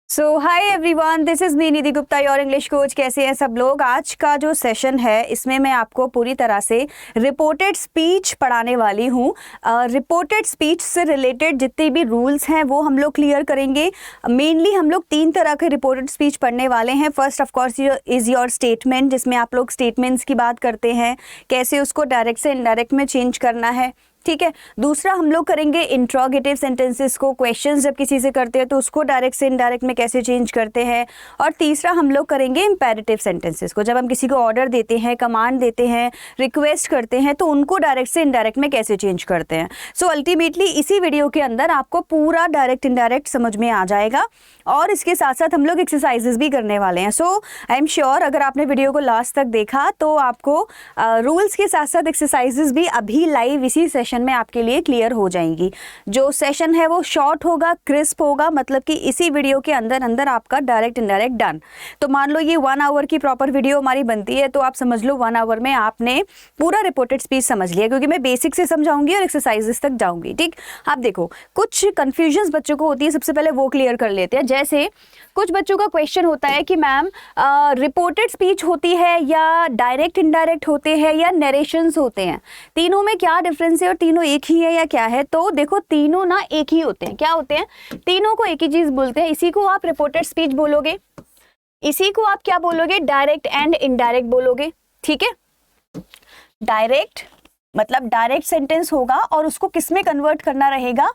So hi everyone, this is me Nidhi Gupta, your English coach. कैसे हैं सब लोग? आज का जो सेशन है इसमें मैं आपको पूरी तरह से रिपोर्टेड स्पीच पढ़ाने वाली हूँ। रिपोर्टेड स्पीच से रिलेटेड जितने भी रूल्स हैं वो हम लोग क्लियर करेंगे। मेनली हम लोग 3 तरह के रिपोर्टेड स्पीच पढ़ने वाले हैं। First of course is your statement, जिसमें आप लोग स्टेटमेंट्स की बात करते हैं, कैसे उसको डायरेक्ट से इनडायरेक्ट में चेंज करना है, ठीक है। दूसरा हम लोग करेंगे इंट्रोगेटिव सेंटेंसेस को, क्वेश्चंस जब किसी से करते हैं तो उसको डायरेक्ट से इनडायरेक्ट में कैसे चेंज करते हैं। और तीसरा हम लोग करेंगे इंपेरेटिव सेंटेंसेस को, जब हम किसी को ऑर्डर देते हैं, कमांड देते हैं, रिक्वेस्ट करते हैं तो उनको डायरेक्ट से इनडायरेक्ट में कैसे चेंज करते हैं। सो अल्टीमेटली इसी वीडियो के अंदर आपको पूरा डायरेक्ट इनडायरेक्ट समझ में आ जाएगा और इसके साथ साथ हम लोग एक्सरसाइजेस भी करने वाले हैं। सो आई एम श्योर अगर आपने वीडियो को लास्ट तक देखा तो आपको रूल्स के साथ साथ एक्सरसाइजेस भी अभी लाइव इसी सेशन में आपके लिए क्लियर हो जाएंगी। जो सेशन है वो शॉर्ट होगा, क्रिस्प होगा, मतलब कि इसी वीडियो के अंदर अंदर आपका डायरेक्ट इनडायरेक्ट डन। तो मान लो ये 1 आवर की प्रॉपर वीडियो हमारी बनती है तो आप समझ लो 1 आवर में आपने पूरा रिपोर्टेड स्पीच समझ लिया, क्योंकि मैं बेसिक से समझाऊंगी और एक्सरसाइजेस तक जाऊंगी। ठीक, आप देखो कुछ कंफ्यूजन बच्चों को होती है, सबसे पहले वो क्लियर कर लेते हैं। जैसे कुछ बच्चों का क्वेश्चन होता है कि मैम रिपोर्टेड स्पीच होती है या डायरेक्ट इनडायरेक्ट होते हैं या नरेशंस होते हैं, तीनों में क्या डिफरेंस है और तीनों एक ही है या क्या है? तो देखो तीनों ना एक ही होते हैं। क्या होते हैं? तीनों को एक ही चीज बोलते हैं। इसी को आप रिपोर्टेड स्पीच बोलोगे, इसी को आप क्या बोलोगे? डायरेक्ट एंड इनडायरेक्ट बोलोगे। ठीक है, डायरेक्ट मतलब डायरेक्ट सेंटेंस होगा और उसको किस में कन्वर्ट करना रहेगा?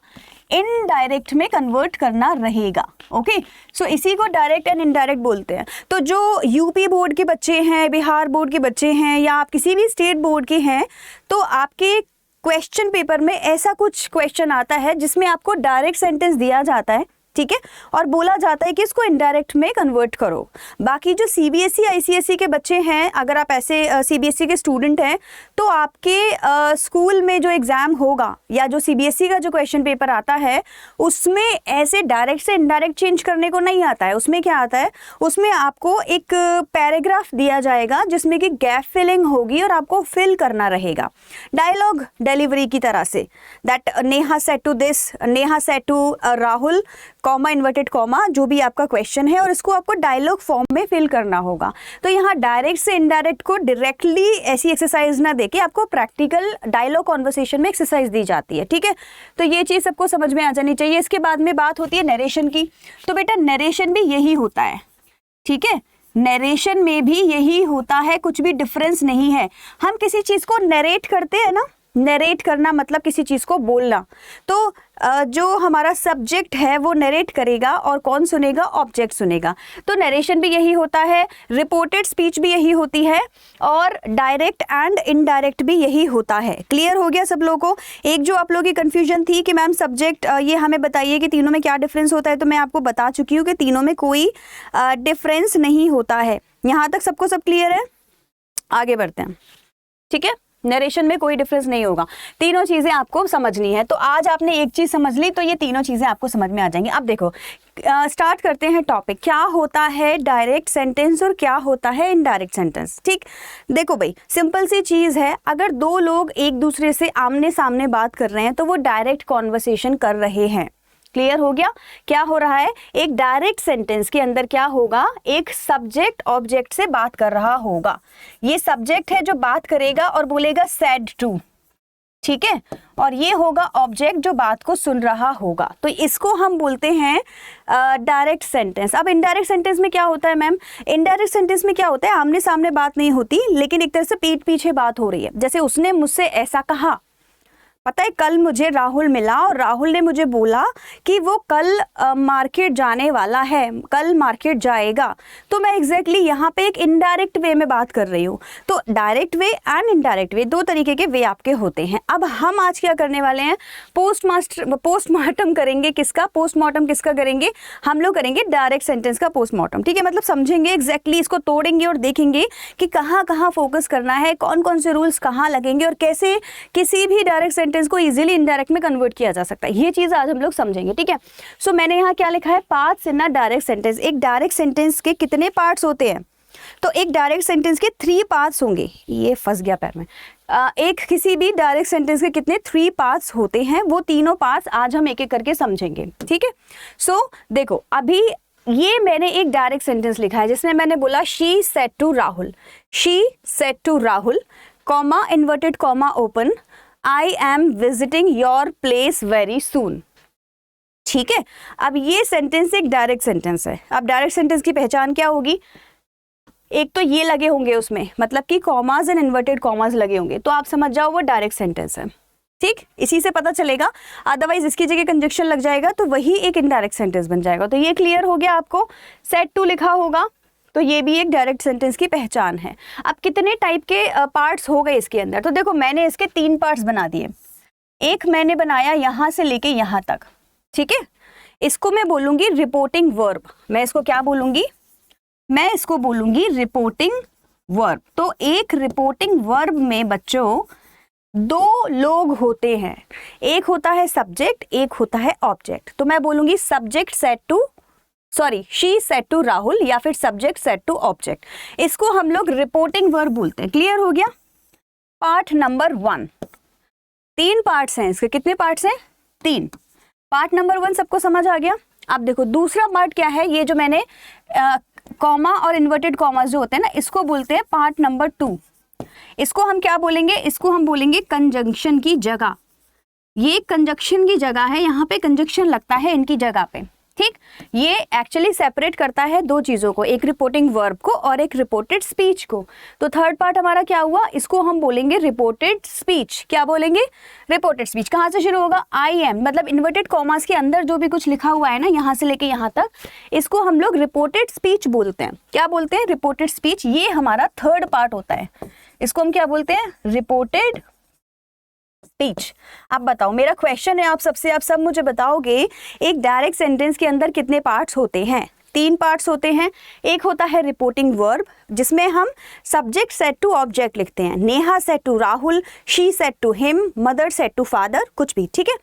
इनडायरेक्ट में कन्वर्ट करना रहेगा। ओके, सो इसी को डायरेक्ट एंड इनडायरेक्ट बोलते हैं। तो जो यूपी बोर्ड के बच्चे हैं, बिहार बोर्ड के बच्चे हैं या आप किसी भी स्टेट बोर्ड के हैं, तो आपके क्वेश्चन पेपर में ऐसा कुछ क्वेश्चन आता है जिसमें आपको डायरेक्ट सेंटेंस दिया जाता है, ठीक है, और बोला जाता है कि इसको इनडायरेक्ट में कन्वर्ट करो। बाकी जो सीबीएसई आईसीएसई के बच्चे हैं, अगर आप ऐसे सीबीएसई के स्टूडेंट हैं तो आपके स्कूल में जो एग्ज़ाम होगा या जो सीबीएसई का जो क्वेश्चन पेपर आता है उसमें ऐसे डायरेक्ट से इनडायरेक्ट चेंज करने को नहीं आता है। उसमें क्या आता है? उसमें आपको एक पैराग्राफ दिया जाएगा जिसमें कि गैप फिलिंग होगी और आपको फिल करना रहेगा डायलॉग डिलीवरी की तरह से। That Neha said to this, Neha said to Rahul, comma inverted comma, जो भी आपका क्वेश्चन है, और इसको आपको डायलॉग फॉर्म में फिल करना होगा। तो यहाँ डायरेक्ट से इनडायरेक्ट को डायरेक्टली ऐसी एक्सरसाइज ना देके आपको प्रैक्टिकल डायलॉग कॉन्वर्सेशन में एक्सरसाइज दी जाती है। ठीक है, तो ये चीज़ सबको समझ में आ जानी चाहिए। इसके बाद में बात होती है नरेशन की। तो बेटा नरेशन भी यही होता है, ठीक है, नरेशन में भी यही होता है, कुछ भी डिफरेंस नहीं है। हम किसी चीज़ को नरेट करते हैं ना, नरेट करना मतलब किसी चीज़ को बोलना। तो जो हमारा सब्जेक्ट है वो नरेट करेगा और कौन सुनेगा? ऑब्जेक्ट सुनेगा। तो नरेशन भी यही होता है, रिपोर्टेड स्पीच भी यही होती है और डायरेक्ट एंड इनडायरेक्ट भी यही होता है। क्लियर हो गया सब लोगों को? एक जो आप लोगों की कन्फ्यूजन थी कि मैम सब्जेक्ट ये हमें बताइए कि तीनों में क्या डिफरेंस होता है, तो मैं आपको बता चुकी हूँ कि तीनों में कोई डिफरेंस नहीं होता है। यहाँ तक सबको सब क्लियर है? आगे बढ़ते हैं, ठीक है। नरेशन में कोई डिफरेंस नहीं होगा, तीनों चीज़ें आपको समझनी है। तो आज आपने एक चीज़ समझ ली तो ये तीनों चीज़ें आपको समझ में आ जाएंगी। अब देखो स्टार्ट करते हैं टॉपिक। क्या होता है डायरेक्ट सेंटेंस और क्या होता है इनडायरेक्ट सेंटेंस? ठीक, देखो भाई सिंपल सी चीज़ है। अगर दो लोग एक दूसरे से आमने सामने बात कर रहे हैं तो वो डायरेक्ट कॉन्वर्सेशन कर रहे हैं। क्लियर हो गया? क्या हो रहा है? एक डायरेक्ट सेंटेंस के अंदर क्या होगा? एक सब्जेक्ट ऑब्जेक्ट से बात कर रहा होगा। ये सब्जेक्ट है जो बात करेगा और बोलेगा सेड टू, ठीक है, और ये होगा ऑब्जेक्ट जो बात को सुन रहा होगा। तो इसको हम बोलते हैं डायरेक्ट सेंटेंस। अब इनडायरेक्ट सेंटेंस में क्या होता है मैम? इनडायरेक्ट सेंटेंस में क्या होता है? आमने सामने बात नहीं होती, लेकिन एक तरह से पीठ पीछे बात हो रही है। जैसे उसने मुझसे ऐसा कहा, पता है कल मुझे राहुल मिला और राहुल ने मुझे बोला कि वो कल मार्केट जाने वाला है, कल मार्केट जाएगा। तो मैं एग्जैक्टली यहाँ पे एक इनडायरेक्ट वे में बात कर रही हूँ। तो direct way and indirect way, 2 तरीके के वे आपके होते हैं। अब हम आज क्या करने वाले हैं? पोस्टमार्टम करेंगे। किसका पोस्टमार्टम? किसका करेंगे? हम लोग करेंगे डायरेक्ट सेंटेंस का पोस्टमार्टम। ठीक है, मतलब समझेंगे एग्जैक्टली, इसको तोड़ेंगे और देखेंगे कि कहाँ कहाँ फोकस करना है, कौन कौन से रूल्स कहाँ लगेंगे और कैसे किसी भी डायरेक्ट सेंटेंस को इजीली इनडायरेक्ट में कन्वर्ट किया जा सकता है। ये चीज आज हम लोग समझेंगे। ठीक है, सो मैंने यहाँ क्या लिखा है? Parts in a direct sentence. एक डायरेक्ट सेंटेंस के कितने पार्ट्स होते हैं? तो एक डायरेक्ट सेंटेंस के 3 पार्ट्स होंगे। ये फंस गया पैर में। एक किसी भी डायरेक्ट सेंटेंस के कितने 3 पार्ट्स होते हैं, वो तीनों पार्ट्स आज हम एक एक करके समझेंगे। ठीक है, सो देखो अभी ये मैंने एक डायरेक्ट सेंटेंस लिखा है जिसमें मैंने बोला she said to Rahul, she said to Rahul, comma inverted comma open, I am visiting your place very soon. ठीक है, अब ये सेंटेंस एक डायरेक्ट सेंटेंस है। अब डायरेक्ट सेंटेंस की पहचान क्या होगी? एक तो ये लगे होंगे उसमें, मतलब कि कॉमाज एंड इन्वर्टेड कॉमाज लगे होंगे, तो आप समझ जाओ वो डायरेक्ट सेंटेंस है। ठीक, इसी से पता चलेगा। अदरवाइज इसकी जगह कंजक्शन लग जाएगा तो वही एक इनडायरेक्ट सेंटेंस बन जाएगा। तो ये क्लियर हो गया आपको। सेड टू लिखा होगा तो ये भी एक डायरेक्ट सेंटेंस की पहचान है। अब कितने टाइप के पार्ट्स हो गए इसके अंदर? तो देखो मैंने इसके 3 पार्ट्स बना दिए। एक मैंने बनाया यहाँ से लेके यहाँ तक, ठीक है, इसको मैं बोलूंगी रिपोर्टिंग वर्ब। मैं इसको क्या बोलूंगी? मैं इसको बोलूंगी रिपोर्टिंग वर्ब। तो एक रिपोर्टिंग वर्ब में बच्चों 2 लोग होते हैं, एक होता है सब्जेक्ट, एक होता है ऑब्जेक्ट। तो मैं बोलूंगी subject said to, sorry she said to Rahul, या फिर सब्जेक्ट सेड टू ऑब्जेक्ट। इसको हम लोग रिपोर्टिंग वर्ब बोलते हैं। क्लियर हो गया? पार्ट नंबर 1, 3 पार्ट्स हैं इसके। कितने पार्ट्स हैं? 3। पार्ट नंबर 1 सबको समझ आ गया। अब देखो दूसरा पार्ट क्या है? ये जो मैंने कॉमा और इन्वर्टेड कॉमास जो होते हैं ना, इसको बोलते हैं पार्ट नंबर 2। इसको हम क्या बोलेंगे? इसको हम बोलेंगे कंजंक्शन की जगह। ये कंजंक्शन की जगह है, यहाँ पे कंजंक्शन लगता है इनकी जगह पे। ठीक, ये एक्चुअली सेपरेट करता है 2 चीजों को, एक रिपोर्टिंग वर्ब को और एक रिपोर्टेड स्पीच को। तो थर्ड पार्ट हमारा क्या हुआ? इसको हम बोलेंगे रिपोर्टेड स्पीच। क्या बोलेंगे? Reported speech. कहाँ से शुरू होगा? आई एम, मतलब इन्वर्टेड कॉमास के अंदर जो भी कुछ लिखा हुआ है ना, यहाँ से लेके यहाँ तक, इसको हम लोग रिपोर्टेड स्पीच बोलते हैं। क्या बोलते हैं? Reported speech. ये हमारा थर्ड पार्ट होता है। इसको हम क्या बोलते हैं? Reported speech. अब बताओ, मेरा क्वेश्चन है आप सबसे, आप सब मुझे बताओगे एक डायरेक्ट सेंटेंस के अंदर कितने पार्ट्स होते हैं? 3 पार्ट्स होते हैं। एक होता है रिपोर्टिंग वर्ब जिसमें हम सब्जेक्ट सेड टू ऑब्जेक्ट लिखते हैं। Neha said to Rahul, she said to him, mother said to father, कुछ भी। ठीक है।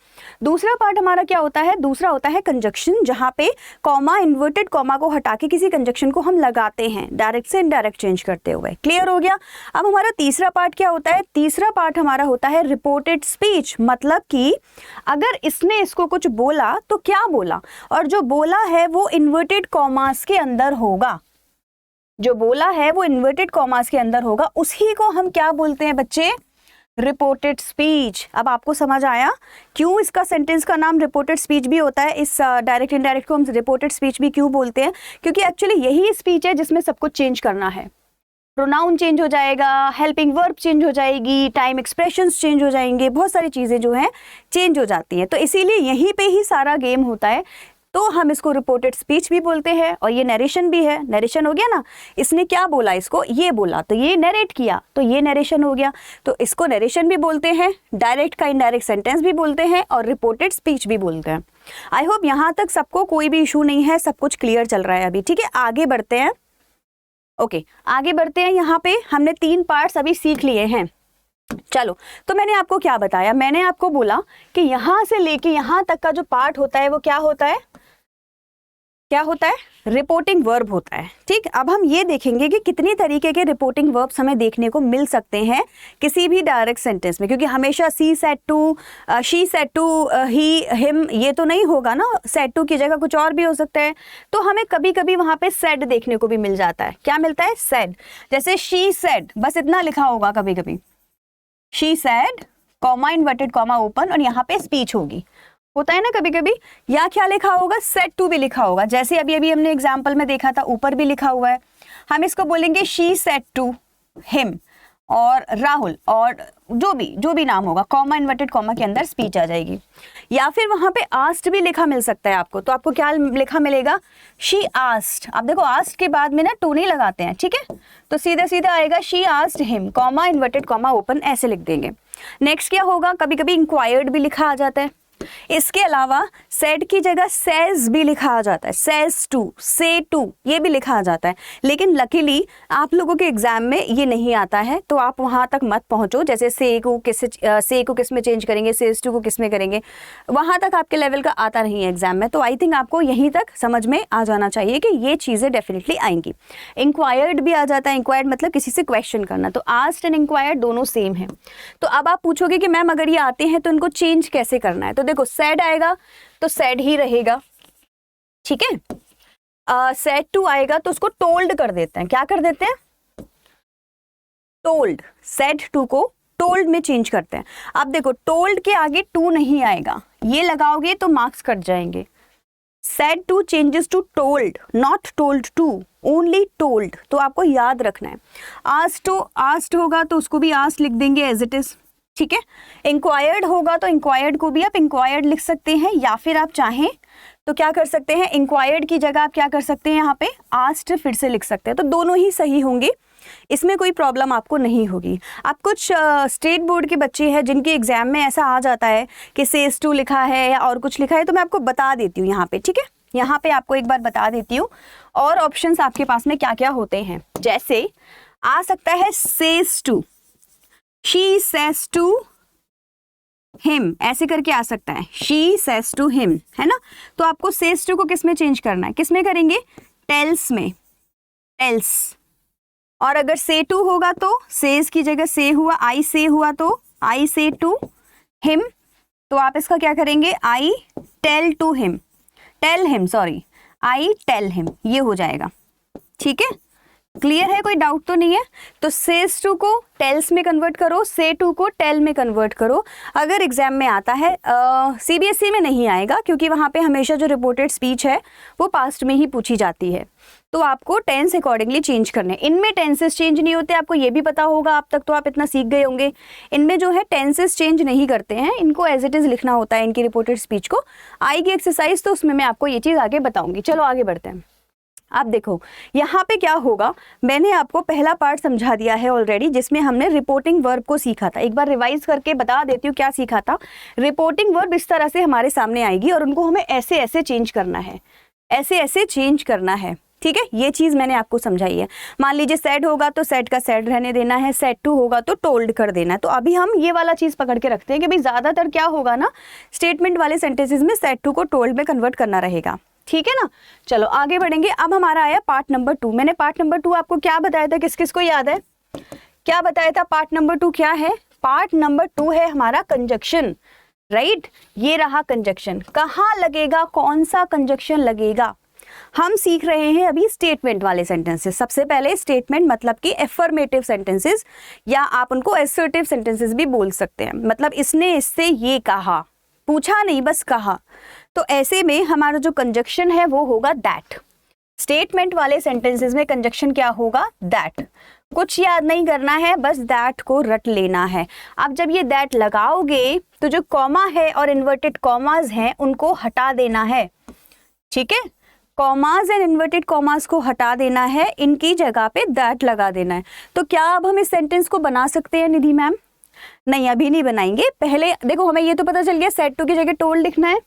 दूसरा पार्ट हमारा क्या होता है? दूसरा होता है कंजक्शन, जहां पे कॉमा, इन्वर्टेड कॉमा को हटा के किसी कंजक्शन को हम लगाते हैं, डायरेक्ट से इनडायरेक्ट चेंज करते हुए। क्लियर हो गया? अब हमारा तीसरा पार्ट क्या होता है? तीसरा पार्ट हमारा होता है रिपोर्टेड स्पीच। मतलब कि अगर इसने इसको कुछ बोला तो क्या बोला, और जो बोला है वो इन्वर्टेड कॉमास के अंदर होगा। जो बोला है वो इन्वर्टेड कॉमास के अंदर होगा, उसी को हम क्या बोलते हैं बच्चे? Reported speech. अब आपको समझ आया क्यों इसका सेंटेंस का नाम रिपोर्टेड स्पीच भी होता है? इस डायरेक्ट इनडायरेक्ट को हम रिपोर्टेड स्पीच भी क्यों बोलते हैं? क्योंकि एक्चुअली यही स्पीच है जिसमें सब कुछ चेंज करना है। प्रोनाउन चेंज हो जाएगा, हेल्पिंग वर्ब चेंज हो जाएगी, टाइम एक्सप्रेशंस चेंज हो जाएंगे, बहुत सारी चीज़ें जो हैं चेंज हो जाती हैं। तो इसीलिए यहीं पे ही सारा गेम होता है। तो हम इसको रिपोर्टेड स्पीच भी बोलते हैं। और ये नरेशन भी है। नरेशन हो गया ना, इसने क्या बोला, इसको ये बोला तो ये नरेट किया, तो ये नरेशन हो गया। तो इसको नरेशन भी बोलते हैं, डायरेक्ट का इनडायरेक्ट सेंटेंस भी बोलते हैं, और रिपोर्टेड स्पीच भी बोलते हैं। आई होप यहाँ तक सबको कोई भी इशू नहीं है, सब कुछ क्लियर चल रहा है अभी। ठीक है, आगे बढ़ते हैं। ओके, आगे बढ़ते हैं। यहाँ पे हमने 3 पार्ट्स अभी सीख लिए हैं। चलो, तो मैंने आपको क्या बताया? मैंने आपको बोला कि यहाँ से लेके यहाँ तक का जो पार्ट होता है वो क्या होता है? क्या होता है? रिपोर्टिंग वर्ब होता है। ठीक, अब हम ये देखेंगे कि कितनी तरीके के रिपोर्टिंग वर्ब्स हमें देखने को मिल सकते हैं किसी भी डायरेक्ट सेंटेंस में, क्योंकि हमेशा she said to, she said to, he, him, ये तो नहीं होगा ना। सेड टू की जगह कुछ और भी हो सकता है। तो हमें कभी कभी वहां पे सेड देखने को भी मिल जाता है। क्या मिलता है? सेड। जैसे शी सेड, बस इतना लिखा होगा कभी कभी, she said, comma inverted comma open, और यहाँ पे स्पीच होगी। होता है ना कभी कभी। या क्या लिखा होगा? सेड टू भी लिखा होगा। जैसे अभी अभी हमने एग्जाम्पल में देखा था, ऊपर भी लिखा हुआ है। हम इसको बोलेंगे शी सेड टू हिम और राहुल, और जो भी नाम होगा, कॉमा इन्वर्टेड कॉमा के अंदर स्पीच आ जाएगी। या फिर वहां पे आस्क्ड भी लिखा मिल सकता है आपको। तो आपको क्या लिखा मिलेगा? She asked. आप देखो आस्क्ड के बाद में ना टू नहीं लगाते हैं, ठीक है, तो सीधा सीधा आएगा she asked him, comma inverted comma open, ऐसे लिख देंगे। नेक्स्ट क्या होगा? कभी कभी इंक्वायर्ड भी लिखा आ जाता है। इसके अलावा सेड की जगह सेज भी लिखा आ जाता है। सेज टू, से टू, ये भी लिखा आ जाता है। लेकिन लकीली आप लोगों के एग्जाम में ये नहीं आता है, तो आप वहां तक मत पहुंचो। जैसे से को किस में चेंज करेंगे, सेज टू को किस में करेंगे, वहां तक आपके लेवल का आता नहीं है एग्जाम में। तो आई थिंक आपको यहीं तक समझ में आ जाना चाहिए कि ये चीजें डेफिनेटली आएंगी। इंक्वायर्ड भी आ जाता है। इंक्वायर्ड मतलब किसी से क्वेश्चन करना। तो आस्क्ड एंड इंक्वायर्ड दोनों सेम है। तो अब आप पूछोगे कि मैम अगर ये आते हैं तो इनको चेंज कैसे करना है? तो देखो सेड आएगा तो सेड ही रहेगा, ठीक है। सेड टू आएगा तो उसको टोल्ड कर देते हैं। क्या कर देते हैं? टोल्ड। सेड टू को टोल्ड में चेंज करते हैं। अब देखो टोल्ड के आगे टू नहीं आएगा, ये लगाओगे तो मार्क्स कट जाएंगे। Said to changes to told, not told to, only told. तो आपको याद रखना है। आस्क्ड होगा तो उसको भी आस्क्ड लिख देंगे एज इट इज, ठीक है। इंक्वायर्ड होगा तो इंक्वायर्ड को भी आप इंक्वायर्ड लिख सकते हैं, या फिर आप चाहें तो क्या कर सकते हैं, इंक्वायर्ड की जगह आप क्या कर सकते हैं, यहाँ पे आस्क्ड फिर से लिख सकते हैं। तो दोनों ही सही होंगे, इसमें कोई प्रॉब्लम आपको नहीं होगी। आप कुछ स्टेट बोर्ड के बच्चे हैं जिनके एग्जाम में ऐसा आ जाता है कि सेज टू लिखा है या और कुछ लिखा है, तो मैं आपको बता देती हूँ यहाँ पे, ठीक है। यहाँ पे आपको एक बार बता देती हूँ और ऑप्शंस आपके पास में क्या क्या होते हैं। जैसे आ सकता है says to, she says to him, ऐसे करके आ सकता है, शी सेज टू हिम, है ना। तो आपको सेज टू को किस में चेंज करना है, किस में करेंगे, टेल्स में, टेल्स। और अगर से टू होगा तो सेज की जगह से हुआ, आई से हुआ तो आई से टू हिम, तो आप इसका क्या करेंगे, I tell to him, tell him, sorry I tell him, ये हो जाएगा, ठीक है। क्लियर है, कोई डाउट तो नहीं है। तो सेज टू को टेल्स में कन्वर्ट करो, से टू को टेल में कन्वर्ट करो। अगर एग्जाम में आता है, सीबीएसई में नहीं आएगा क्योंकि वहाँ पे हमेशा जो रिपोर्टेड स्पीच है वो पास्ट में ही पूछी जाती है, तो आपको टेंस अकॉर्डिंगली चेंज करने। इनमें टेंसेस चेंज नहीं होते, आपको ये भी पता होगा, अब तक तो आप इतना सीख गए होंगे। इनमें जो है टेंसेस चेंज नहीं करते हैं, इनको एज इट इज लिखना होता है इनकी रिपोर्टेड स्पीच को। आएगी एक्सरसाइज तो उसमें मैं आपको ये चीज़ आगे बताऊंगी। चलो आगे बढ़ते हैं। आप देखो यहाँ पे क्या होगा, मैंने आपको पहला पार्ट समझा दिया है ऑलरेडी, जिसमें हमने रिपोर्टिंग वर्ब को सीखा था। एक बार रिवाइज करके बता देती हूँ क्या सीखा था। रिपोर्टिंग वर्ब इस तरह से हमारे सामने आएगी और उनको हमें ऐसे ऐसे चेंज करना है, ऐसे ऐसे चेंज करना है, ठीक है। ये चीज़ मैंने आपको समझाई है। मान लीजिए सेड होगा तो सेड का सेड रहने देना है, सेड टू होगा तो टोल्ड कर देना है। तो अभी हम ये वाला चीज़ पकड़ के रखते हैं कि भाई ज़्यादातर क्या होगा ना, स्टेटमेंट वाले सेंटेंसेस में सेड टू को टोल्ड में कन्वर्ट करना रहेगा, ठीक है ना। चलो आगे बढ़ेंगे। अब हमारा आया पार्ट नंबर 2। मैंने पार्ट नंबर 2 आपको क्या बताया था, किस किस को याद है, क्या बताया था? पार्ट नंबर 2 क्या है? पार्ट नंबर 2 है हमारा कंजक्शन, राइट। ये रहा कंजक्शन। कहाँ लगेगा, कौन सा कंजक्शन लगेगा? हम सीख रहे हैं अभी स्टेटमेंट वाले सेंटेंसेस। सबसे पहले स्टेटमेंट मतलब कि एफर्मेटिव सेंटेंसेस, या आप उनको एसर्टिव सेंटेंसेस भी बोल सकते हैं। मतलब इसने इससे ये कहा, पूछा नहीं बस कहा। तो ऐसे में हमारा जो कंजक्शन है वो होगा दैट। स्टेटमेंट वाले सेंटेंसेस में कंजक्शन क्या होगा, दैट। कुछ याद नहीं करना है, बस दैट को रट लेना है। अब जब ये दैट लगाओगे तो जो कॉमा है और इन्वर्टेड कॉमाज हैं उनको हटा देना है, ठीक है। कॉमाज एंड इन्वर्टेड कॉमाज को हटा देना है, इनकी जगह पे दैट लगा देना है। तो क्या अब हम इस सेंटेंस को बना सकते हैं निधि मैम? नहीं, अभी नहीं बनाएंगे। पहले देखो हमें ये तो पता चल गया सेड टू की जगह टोल्ड लिखना है,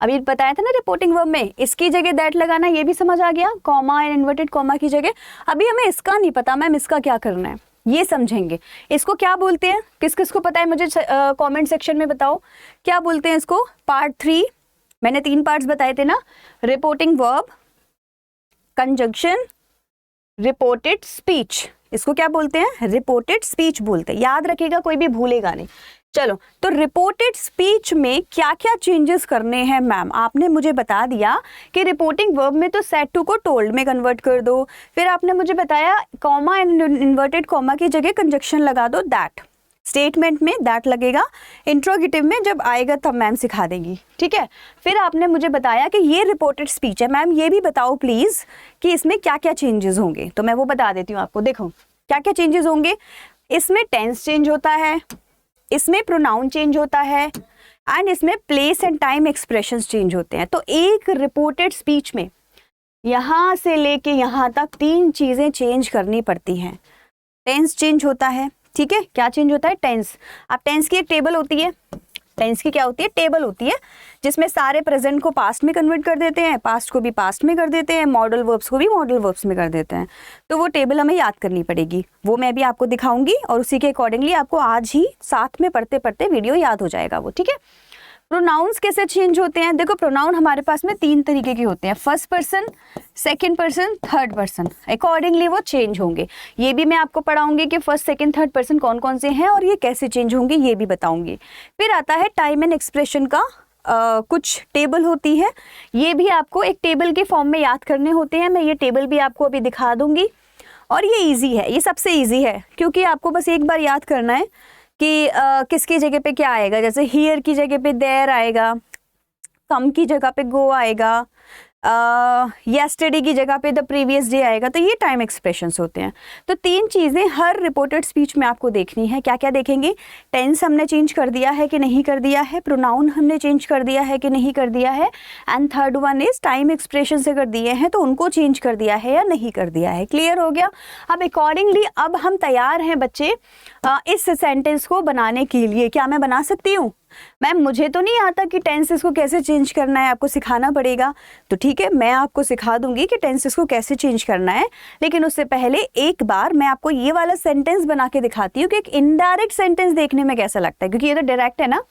अभी बताया था ना रिपोर्टिंग वर्ब में, इसकी जगह दैट लगाना, ये भी समझ आ गया। कॉमा एंड इन्वर्टेड कॉमा की जगह। अभी हमें इसका नहीं पता मैम, इसका क्या करना है ये समझेंगे। इसको क्या बोलते हैं, किस किस को पता है मुझे कमेंट सेक्शन में बताओ, क्या बोलते हैं इसको? पार्ट 3 मैंने 3 पार्ट्स बताए थे ना, reporting verb, conjunction, reported speech. इसको क्या बोलते हैं? रिपोर्टेड स्पीच बोलते हैं। याद रखिएगा, कोई भी भूलेगा नहीं। चलो, तो रिपोर्टेड स्पीच में क्या क्या चेंजेस करने हैं मैम? आपने मुझे बता दिया कि रिपोर्टिंग वर्ब में तो सेड टू को टोल्ड में कन्वर्ट कर दो। फिर आपने मुझे बताया कॉमा एंड इन्वर्टेड कॉमा की जगह कंजक्शन लगा दो, दैट। स्टेटमेंट में दैट लगेगा, इंट्रोगेटिव में जब आएगा तब मैम सिखा देंगी, ठीक है। फिर आपने मुझे बताया कि ये रिपोर्टेड स्पीच है, मैम ये भी बताओ प्लीज़ कि इसमें क्या क्या चेंजेस होंगे। तो मैं वो बता देती हूँ आपको। देखो क्या क्या चेंजेस होंगे, इसमें टेंस चेंज होता है, इसमें प्रोनाउन चेंज होता है, एंड इसमें place and time expressions change होते हैं। तो एक रिपोर्टेड स्पीच में यहाँ से लेके यहाँ तक 3 चीज़ें चेंज करनी पड़ती हैं। टेंस चेंज होता है, ठीक है। क्या चेंज होता है? टेंस। अब टेंस की एक टेबल होती है, टेंस की क्या होती है? टेबल होती है, जिसमें सारे प्रेजेंट को पास्ट में कन्वर्ट कर देते हैं, पास्ट को भी पास्ट में कर देते हैं, मॉडल वर्ब्स को भी मॉडल वर्ब्स में कर देते हैं। तो वो टेबल हमें याद करनी पड़ेगी, वो मैं भी आपको दिखाऊंगी और उसी के अकॉर्डिंगली आपको आज ही साथ में पढ़ते पढ़ते वीडियो याद हो जाएगा वो, ठीक है। प्रोनाउंस कैसे चेंज होते हैं? देखो प्रोनाउन हमारे पास में 3 तरीके के होते हैं, first person, second person, third person. Accordingly वो चेंज होंगे। ये भी मैं आपको पढ़ाऊंगी कि फर्स्ट सेकंड थर्ड पर्सन कौन कौन से हैं और ये कैसे चेंज होंगे, ये भी बताऊंगी। फिर आता है टाइम एंड एक्सप्रेशन का कुछ टेबल होती है, ये भी आपको एक टेबल के फॉर्म में याद करने होते हैं। मैं ये टेबल भी आपको अभी दिखा दूंगी और ये इजी है, ये सबसे इजी है क्योंकि आपको बस एक बार याद करना है कि किसकी जगह पे क्या आएगा। जैसे हियर की जगह पे देयर आएगा, कम की जगह पे गो आएगा, येस्टरडे की जगह पे द प्रीवियस डे आएगा। तो ये टाइम एक्सप्रेशंस होते हैं। तो 3 चीज़ें हर रिपोर्टेड स्पीच में आपको देखनी है। क्या क्या देखेंगे? टेंस हमने चेंज कर दिया है कि नहीं कर दिया है, प्रोनाउन हमने चेंज कर दिया है कि नहीं कर दिया है, and third one is time expression से कर दिए हैं तो उनको चेंज कर दिया है या नहीं कर दिया है। क्लियर हो गया? अब अकॉर्डिंगली अब हम तैयार हैं बच्चे इस सेंटेंस को बनाने के लिए। क्या मैं बना सकती हूँ? मैम मुझे तो नहीं आता कि टेंसेस को कैसे चेंज करना है, आपको सिखाना पड़ेगा। तो ठीक है, मैं आपको सिखा दूंगी कि टेंसेस को कैसे चेंज करना है, लेकिन उससे पहले एक बार मैं आपको ये वाला सेंटेंस बना के दिखाती हूँ कि एक इनडायरेक्ट सेंटेंस देखने में कैसा लगता है, क्योंकि ये तो डायरेक्ट है ना।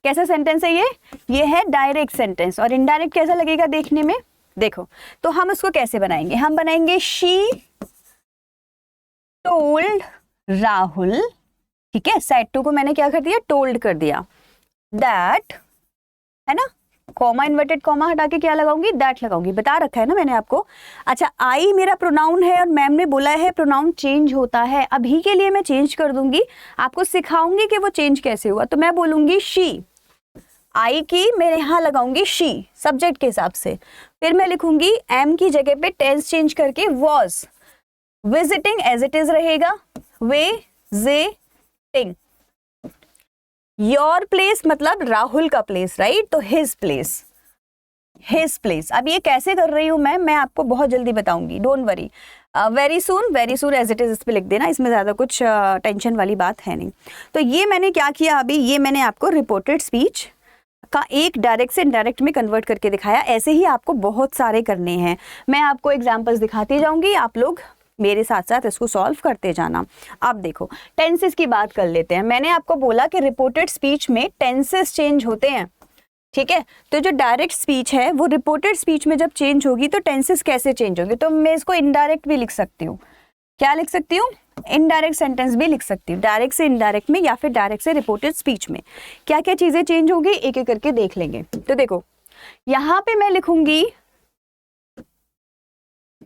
कैसा सेंटेंस है ये है डायरेक्ट सेंटेंस, और इनडायरेक्ट कैसा लगेगा देखने में? देखो, तो हम उसको कैसे बनाएंगे? हम बनाएंगे शी टोल्ड राहुल, ठीक है, सेड टू को मैंने क्या कर दिया? टोल्ड कर दिया। दैट, है ना, कॉमा इन्वर्टेड कॉमा हटा के क्या लगाऊंगी? दैट लगाऊंगी, बता रखा है ना मैंने आपको। अच्छा, आई मेरा प्रोनाउन है और मैम ने बोला है प्रोनाउन चेंज होता है। अभी के लिए मैं चेंज कर दूंगी, आपको सिखाऊंगी कि वो चेंज कैसे हुआ। तो मैं बोलूंगी शी, आई की मैं यहाँ लगाऊंगी शी सब्जेक्ट के हिसाब से। फिर मैं लिखूंगी एम की जगह पे टेंस चेंज करके was, visiting as it is रहेगा, विजिटिंग। योर प्लेस मतलब राहुल का प्लेस, राइट? तो हिज प्लेस, हिज प्लेस। अब ये कैसे कर रही हूं मैं आपको बहुत जल्दी बताऊंगी, don't worry. Very soon as it is इस पे लिख देना, इसमें ज्यादा कुछ टेंशन वाली बात है नहीं। तो ये मैंने क्या किया अभी, ये मैंने आपको रिपोर्टेड स्पीच का एक डायरेक्ट से इनडायरेक्ट में कन्वर्ट करके दिखाया। ऐसे ही आपको बहुत सारे करने हैं, मैं आपको एग्जाम्पल्स दिखाती जाऊंगी, आप लोग मेरे साथ साथ इसको सॉल्व करते जाना। अब देखो, टेंसेस की बात कर लेते हैं। मैंने आपको बोला कि रिपोर्टेड स्पीच में टेंसेस चेंज होते हैं, ठीक है? तो जो डायरेक्ट स्पीच है वो रिपोर्टेड स्पीच में जब चेंज होगी तो टेंसेस कैसे चेंज होगी? तो मैं इसको इनडायरेक्ट भी लिख सकती हूँ। क्या लिख सकती हूँ? इनडायरेक्ट सेंटेंस भी लिख सकती हूँ। डायरेक्ट से इनडायरेक्ट में या फिर डायरेक्ट से रिपोर्टेड स्पीच में क्या क्या चीजें चेंज होगी एक एक करके देख लेंगे। तो देखो, यहाँ पे मैं लिखूंगी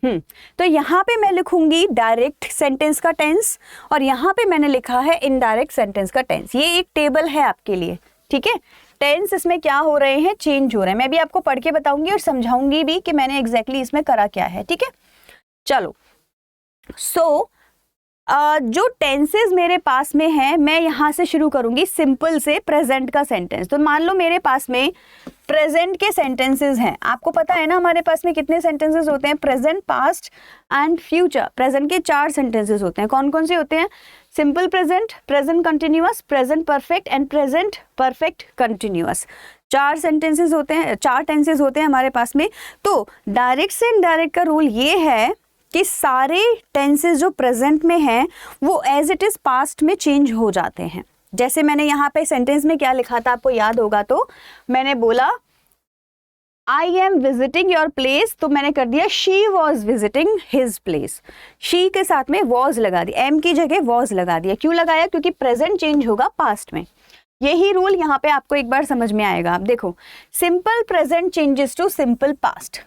तो यहाँ पे मैं लिखूंगी डायरेक्ट सेंटेंस का टेंस, और यहाँ पे मैंने लिखा है इनडायरेक्ट सेंटेंस का टेंस। ये एक टेबल है आपके लिए, ठीक है? टेंस इसमें क्या हो रहे हैं? चेंज हो रहे हैं। मैं भी आपको पढ़ के बताऊंगी और समझाऊंगी भी कि मैंने एग्जैक्टली इसमें करा क्या है, ठीक है? चलो, सो जो टेंसेस मेरे पास में है, मैं यहाँ से शुरू करूंगी सिंपल से प्रेजेंट का सेंटेंस। तो मान लो मेरे पास में प्रेजेंट के सेंटेंसेस हैं। आपको पता है ना हमारे पास में कितने सेंटेंसेस होते हैं? Present, past and future. Present के 4 सेंटेंसेस होते हैं। कौन कौन से होते हैं? Simple present, present continuous, present perfect and present perfect continuous. 4 sentences होते हैं, 4 टेंसेस होते हैं हमारे पास में। तो डायरेक्ट से इनडायरेक्ट का रूल ये है कि सारे टेंसेस जो प्रेजेंट में हैं वो एज इट इज पास्ट में चेंज हो जाते हैं। जैसे मैंने यहाँ पे सेंटेंस में क्या लिखा था आपको याद होगा, तो मैंने बोला आई एम विजिटिंग योर प्लेस, तो मैंने कर दिया she was visiting his place. She के साथ में वॉज लगा दिया, एम की जगह वॉज लगा दिया। क्यों लगाया? क्योंकि प्रेजेंट चेंज होगा पास्ट में। यही रूल यहाँ पे आपको एक बार समझ में आएगा। आप देखो, simple present changes to simple past.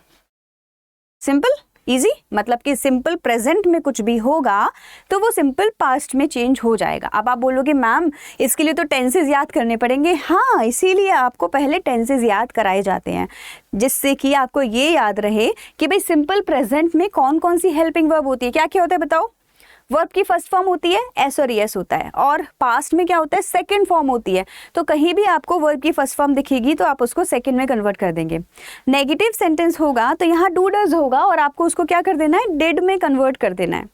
Simple easy मतलब कि सिंपल प्रेजेंट में कुछ भी होगा तो वो सिंपल पास्ट में चेंज हो जाएगा। अब आप बोलोगे मैम इसके लिए तो टेंसेस याद करने पड़ेंगे। हाँ, इसीलिए आपको पहले टेंसेस याद कराए जाते हैं, जिससे कि आपको ये याद रहे कि भाई सिंपल प्रेजेंट में कौन कौन सी हेल्पिंग वर्ब होती है। क्या क्या होता है बताओ? वर्ब की फर्स्ट फॉर्म होती है एस और एस होता है, और पास्ट में क्या होता है? सेकंड फॉर्म होती है। तो कहीं भी आपको वर्ब की फर्स्ट फॉर्म दिखेगी तो आप उसको सेकंड में कन्वर्ट कर देंगे। नेगेटिव सेंटेंस होगा तो यहाँ डू डज होगा और आपको उसको क्या कर देना है? डिड में कन्वर्ट कर देना है।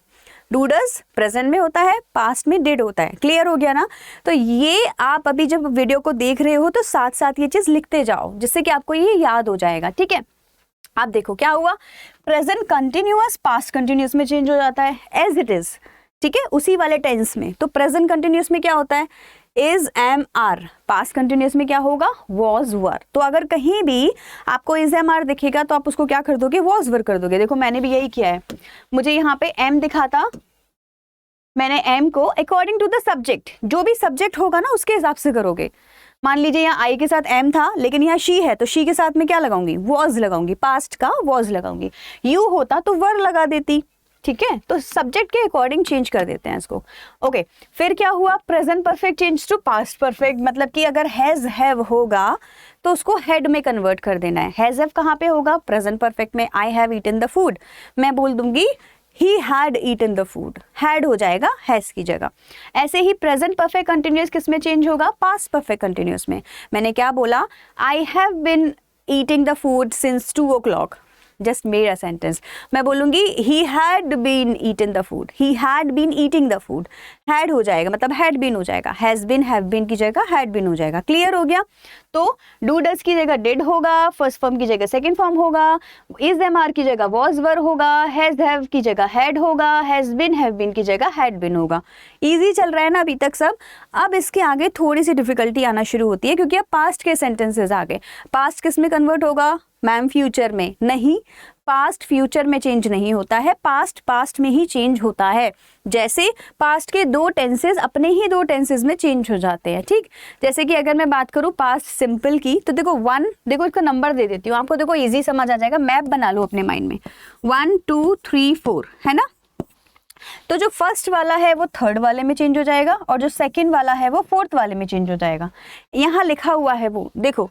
डू डज प्रेजेंट में होता है, पास्ट में डिड होता है। क्लियर हो गया ना? तो ये आप अभी जब वीडियो को देख रहे हो तो साथ साथ ये चीज लिखते जाओ, जिससे कि आपको ये याद हो जाएगा, ठीक है? आप देखो क्या हुआ, प्रेजेंट कंटिन्यूअस पास्ट कंटिन्यूअस में चेंज हो जाता है एज इट इज, ठीक है, उसी वाले टेंस में। तो प्रेजेंट कंटिन्यूअस में क्या होता है? Is am are. Past continuous में क्या होगा? Was were. तो अगर कहीं भी आपको इज एम आर दिखेगा तो आप उसको क्या कर दोगे? वॉज वर कर दोगे। देखो मैंने भी यही किया है, मुझे यहाँ पे एम दिखा था, मैंने एम को अकॉर्डिंग टू द सब्जेक्ट, जो भी सब्जेक्ट होगा ना उसके हिसाब से करोगे। मान लीजिए यहाँ आई के साथ एम था लेकिन यहाँ शी है, तो शी के साथ में क्या लगाऊंगी, वॉज लगाऊंगी, पास्ट का वॉज लगाऊंगी। यू होता तो वर लगा देती, ठीक है। तो सब्जेक्ट के अकॉर्डिंग चेंज कर देते हैं इसको। ओके, फिर क्या हुआ, present perfect change to past perfect, मतलब कि अगर हैज हैव होगा तो उसको हैड में कन्वर्ट कर देना है। हैज हैव कहाँ पे होगा, प्रेजेंट परफेक्ट में। I have eaten the food, मैं बोल दूंगी he had eaten the food, had हो जाएगा has की जगह। ऐसे ही प्रेजेंट परफेक्ट कंटिन्यूअस किस में चेंज होगा, पास्ट परफेक्ट कंटिन्यूअस में। मैंने क्या बोला, I have been eating the food since 2 o'clock, just made a sentence. मैं बोलूंगी he had been eaten the food, he had been eating the food, had हो जाएगा मतलब had been हो जाएगा, has been have been की जगह had been हो जाएगा। क्लियर हो गया। तो do does की जगह did होगा, फर्स्ट फॉर्म की जगह सेकंड फॉर्म होगा, is them are की जगह was were होगा, has have की जगह had होगा, has been have been की जगह had been होगा। इजी चल रहा है ना अभी तक सब। अब इसके आगे थोड़ी सी डिफिकल्टी आना शुरू होती है क्योंकि अब पास्ट के सेंटेंसेस आ गए। पास्ट किस में कन्वर्ट होगा मैम, फ्यूचर में नहीं। पास्ट फ्यूचर में चेंज नहीं होता है, पास्ट पास्ट में ही चेंज होता है। जैसे पास्ट के 2 टेंसेस अपने ही 2 टेंसेस में चेंज हो जाते हैं, ठीक। जैसे कि अगर मैं बात करूं पास्ट सिंपल की, तो देखो 1, देखो इसका नंबर दे देती हूँ आपको, देखो इजी समझ आ जाएगा। मैप बना लो अपने माइंड में, 1 2 3 4 है ना। तो जो फर्स्ट वाला है वो थर्ड वाले में चेंज हो जाएगा और जो सेकंड वाला है वो फोर्थ वाले में चेंज हो जाएगा। यहाँ लिखा हुआ है वो देखो,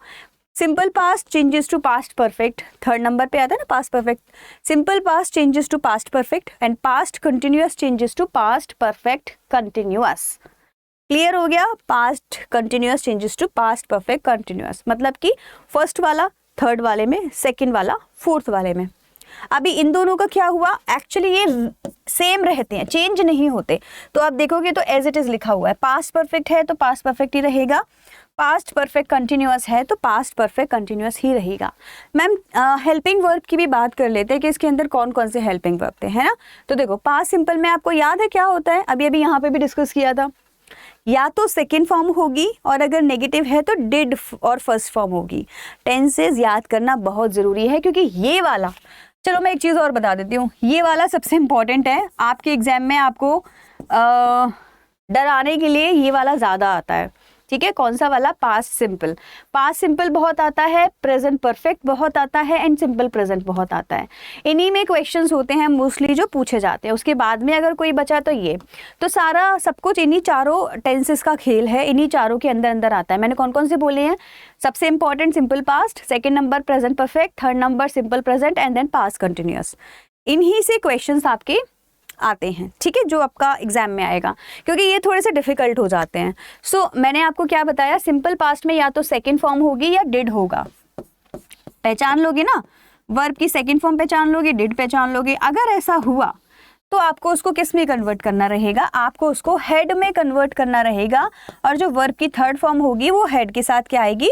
simple past changes to past perfect, third number पे आता है ना past perfect. Simple past changes to past perfect and past continuous changes to past perfect continuous. Clear हो गया। Past continuous changes to past perfect continuous, मतलब कि first वाला third वाले में, सेकंड वाला फोर्थ वाले में। अभी इन दोनों का क्या हुआ, एक्चुअली ये सेम रहते हैं, चेंज नहीं होते। तो आप देखोगे तो एज इट इज लिखा हुआ है, पास्ट परफेक्ट है तो पास्ट परफेक्ट ही रहेगा, पास्ट परफेक्ट कंटिन्यूअस है तो पास्ट परफेक्ट कंटिन्यूअस ही रहेगा। मैम हेल्पिंग वर्ब की भी बात कर लेते हैं कि इसके अंदर कौन कौन से हेल्पिंग वर्ब थे, है ना। तो देखो पास्ट सिंपल में आपको याद है क्या होता है, अभी अभी यहाँ पे भी डिस्कस किया था, या तो सेकेंड फॉर्म होगी और अगर नेगेटिव है तो डिड और फर्स्ट फॉर्म होगी। टेंसेज याद करना बहुत ज़रूरी है क्योंकि ये वाला, चलो मैं एक चीज़ और बता देती हूँ, ये वाला सबसे इम्पॉर्टेंट है आपके एग्जाम में, आपको डराने के लिए ये वाला ज़्यादा आता है, ठीक है। कौन सा वाला, पास्ट सिंपल। पास्ट सिंपल बहुत आता है, प्रेजेंट परफेक्ट बहुत आता है एंड सिंपल प्रेजेंट बहुत आता है। इन्हीं में क्वेश्चंस होते हैं मोस्टली जो पूछे जाते हैं। उसके बाद में अगर कोई बचा तो ये, तो सारा सब कुछ इन्हीं चारों टेंसेस का खेल है, इन्हीं चारों के अंदर अंदर आता है। मैंने कौन कौन से बोले हैं, सबसे important simple past, second number present perfect, third number simple present and then past continuous. इन्हीं से क्वेश्चंस आपके आते हैं, ठीक है, जो आपका एग्जाम में आएगा, क्योंकि ये थोड़े से डिफिकल्ट हो जाते हैं। सो मैंने आपको क्या बताया, सिंपल पास्ट में या तो सेकंड फॉर्म होगी या डिड होगा। पहचान लोगे ना, वर्ब की सेकंड फॉर्म पहचान लोगे, डिड पहचान लोगे। अगर ऐसा हुआ तो आपको उसको किस में कन्वर्ट करना रहेगा, आपको उसको हेड में कन्वर्ट करना रहेगा। और जो वर्ब की थर्ड फॉर्म होगी वो हेड के साथ क्या आएगी,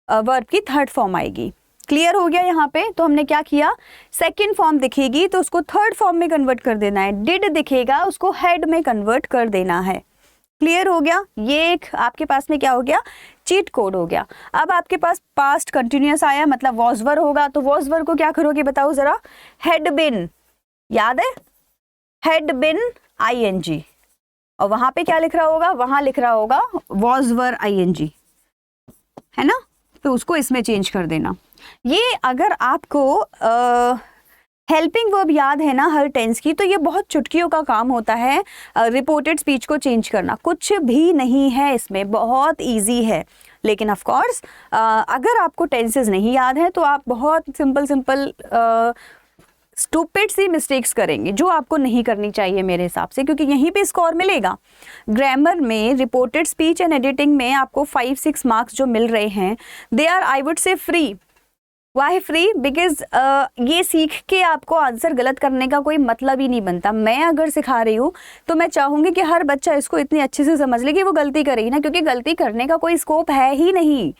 वर्ब की थर्ड फॉर्म आएगी। क्लियर हो गया यहाँ पे। तो हमने क्या किया, सेकंड फॉर्म दिखेगी तो उसको थर्ड फॉर्म में कन्वर्ट कर देना है, डिड दिखेगा उसको हेड में कन्वर्ट कर देना है। क्लियर हो गया। ये एक आपके पास में क्या हो गया, चीट कोड हो गया। अब आपके पास पास्ट कंटिन्यूअस आया, मतलब वॉज वर होगा, तो वॉज वर को क्या करोगे बताओ जरा, हैड बिन, याद है, हैड बिन ING, और वहां पे क्या लिख रहा होगा, वहां लिख रहा होगा वॉज वर ING, है ना। तो उसको इसमें चेंज कर देना। ये अगर आपको हेल्पिंग वर्ब याद है ना हर टेंस की, तो ये बहुत चुटकियों का काम होता है रिपोर्टेड स्पीच को चेंज करना, कुछ भी नहीं है इसमें, बहुत इजी है। लेकिन ऑफ कोर्स अगर आपको टेंसेस नहीं याद है तो आप बहुत सिंपल स्टूपिड सी मिस्टेक्स करेंगे जो आपको नहीं करनी चाहिए मेरे हिसाब से, क्योंकि यहीं पे स्कोर मिलेगा। ग्रामर में, रिपोर्टेड स्पीच एंड एडिटिंग में आपको 5-6 मार्क्स जो मिल रहे हैं, they are I would say free. Why free? Because ये सीख के आपको आंसर गलत करने का कोई मतलब ही नहीं बनता। मैं अगर सिखा रही हूँ तो मैं चाहूँगी कि हर बच्चा इसको इतनी अच्छे से समझ ले कि वो गलती करेगी ना, क्योंकि गलती करने का कोई स्कोप है ही नहीं।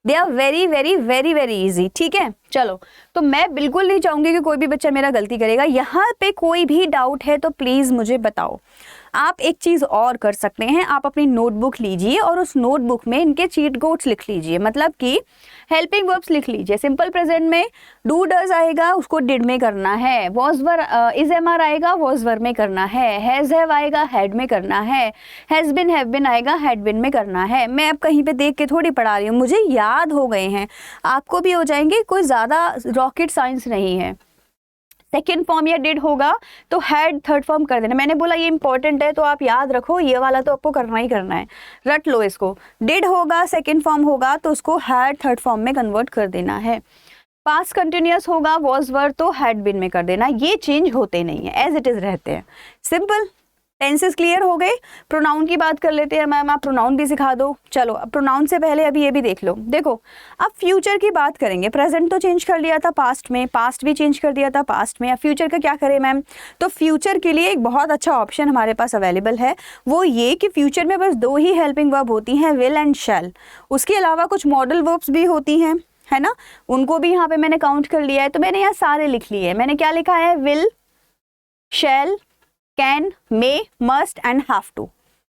They are very very very very easy, ठीक है। चलो, तो मैं बिल्कुल नहीं चाहूँगी कि कोई भी बच्चा मेरा गलती करेगा। यहाँ पे कोई भी डाउट है तो प्लीज़ मुझे बताओ। आप एक चीज़ और कर सकते हैं, आप अपनी नोटबुक लीजिए और उस नोटबुक में इनके चीट कोड्स लिख लीजिए, मतलब कि हेल्पिंग वर्ब्स लिख लीजिए। सिंपल प्रेजेंट में डू डज आएगा, उसको डिड में करना है। Was were is am are आएगा, वॉज वर में करना है। हैज़ हैव आएगा, हैड में करना है। हैज़ बिन हैव बिन आएगा, हैड बिन में करना है। मैं अब कहीं पे देख के थोड़ी पढ़ा रही हूँ, मुझे याद हो गए हैं, आपको भी हो जाएंगे, कोई ज़्यादा रॉकेट साइंस नहीं है। सेकेंड फॉर्म या डिड होगा तो हैड थर्ड फॉर्म कर देना। मैंने बोला ये इंपॉर्टेंट है तो आप याद रखो, ये वाला तो आपको करना ही करना है, रट लो इसको। डिड होगा, सेकेंड फॉर्म होगा तो उसको हैड थर्ड फॉर्म में कन्वर्ट कर देना है। पास्ट कंटिन्यूअस होगा, वॉज वर तो हैड बिन में कर देना। ये चेंज होते नहीं है, एज इट इज रहते हैं। सिंपल। टेंसेस क्लियर हो गए। प्रोनाउन की बात कर लेते हैं। मैम आप प्रोनाउन भी सिखा दो। चलो अब प्रोनाउन से पहले अभी ये भी देख लो। देखो अब फ्यूचर की बात करेंगे। प्रेजेंट तो चेंज कर लिया था पास्ट में, पास्ट भी चेंज कर दिया था पास्ट में। अब फ्यूचर का क्या करें मैम? तो फ्यूचर के लिए एक बहुत अच्छा ऑप्शन हमारे पास अवेलेबल है, वो ये कि फ्यूचर में बस 2 ही हेल्पिंग वर्ब होती हैं, विल एंड शैल। उसके अलावा कुछ मॉडल वर्ब्स भी होती हैं, है ना, उनको भी यहाँ पे मैंने काउंट कर लिया है। तो मैंने यहाँ सारे लिख लिए हैं। मैंने क्या लिखा है? Will, shall, can, may, must and have to.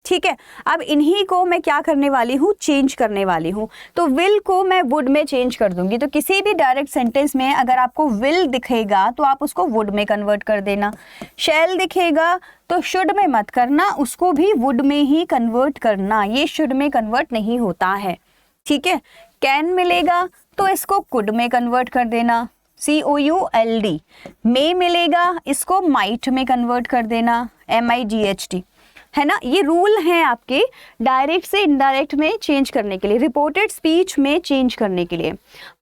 ठीक है, अब इन्हीं को मैं क्या करने वाली हूँ? चेंज करने वाली हूँ। तो विल को मैं वुड में चेंज कर दूंगी। तो किसी भी डायरेक्ट सेंटेंस में अगर आपको विल दिखेगा तो आप उसको वुड में कन्वर्ट कर देना। शैल दिखेगा तो शुड में मत करना, उसको भी वुड में ही कन्वर्ट करना, ये शुड में कन्वर्ट नहीं होता है। ठीक है, कैन मिलेगा तो इसको कुड में कन्वर्ट कर देना, COULD। मे मिलेगा, इसको माइट में कन्वर्ट कर देना, MIGHT, है ना। ये रूल हैं आपके डायरेक्ट से इनडायरेक्ट में चेंज करने के लिए, रिपोर्टेड स्पीच में चेंज करने के लिए।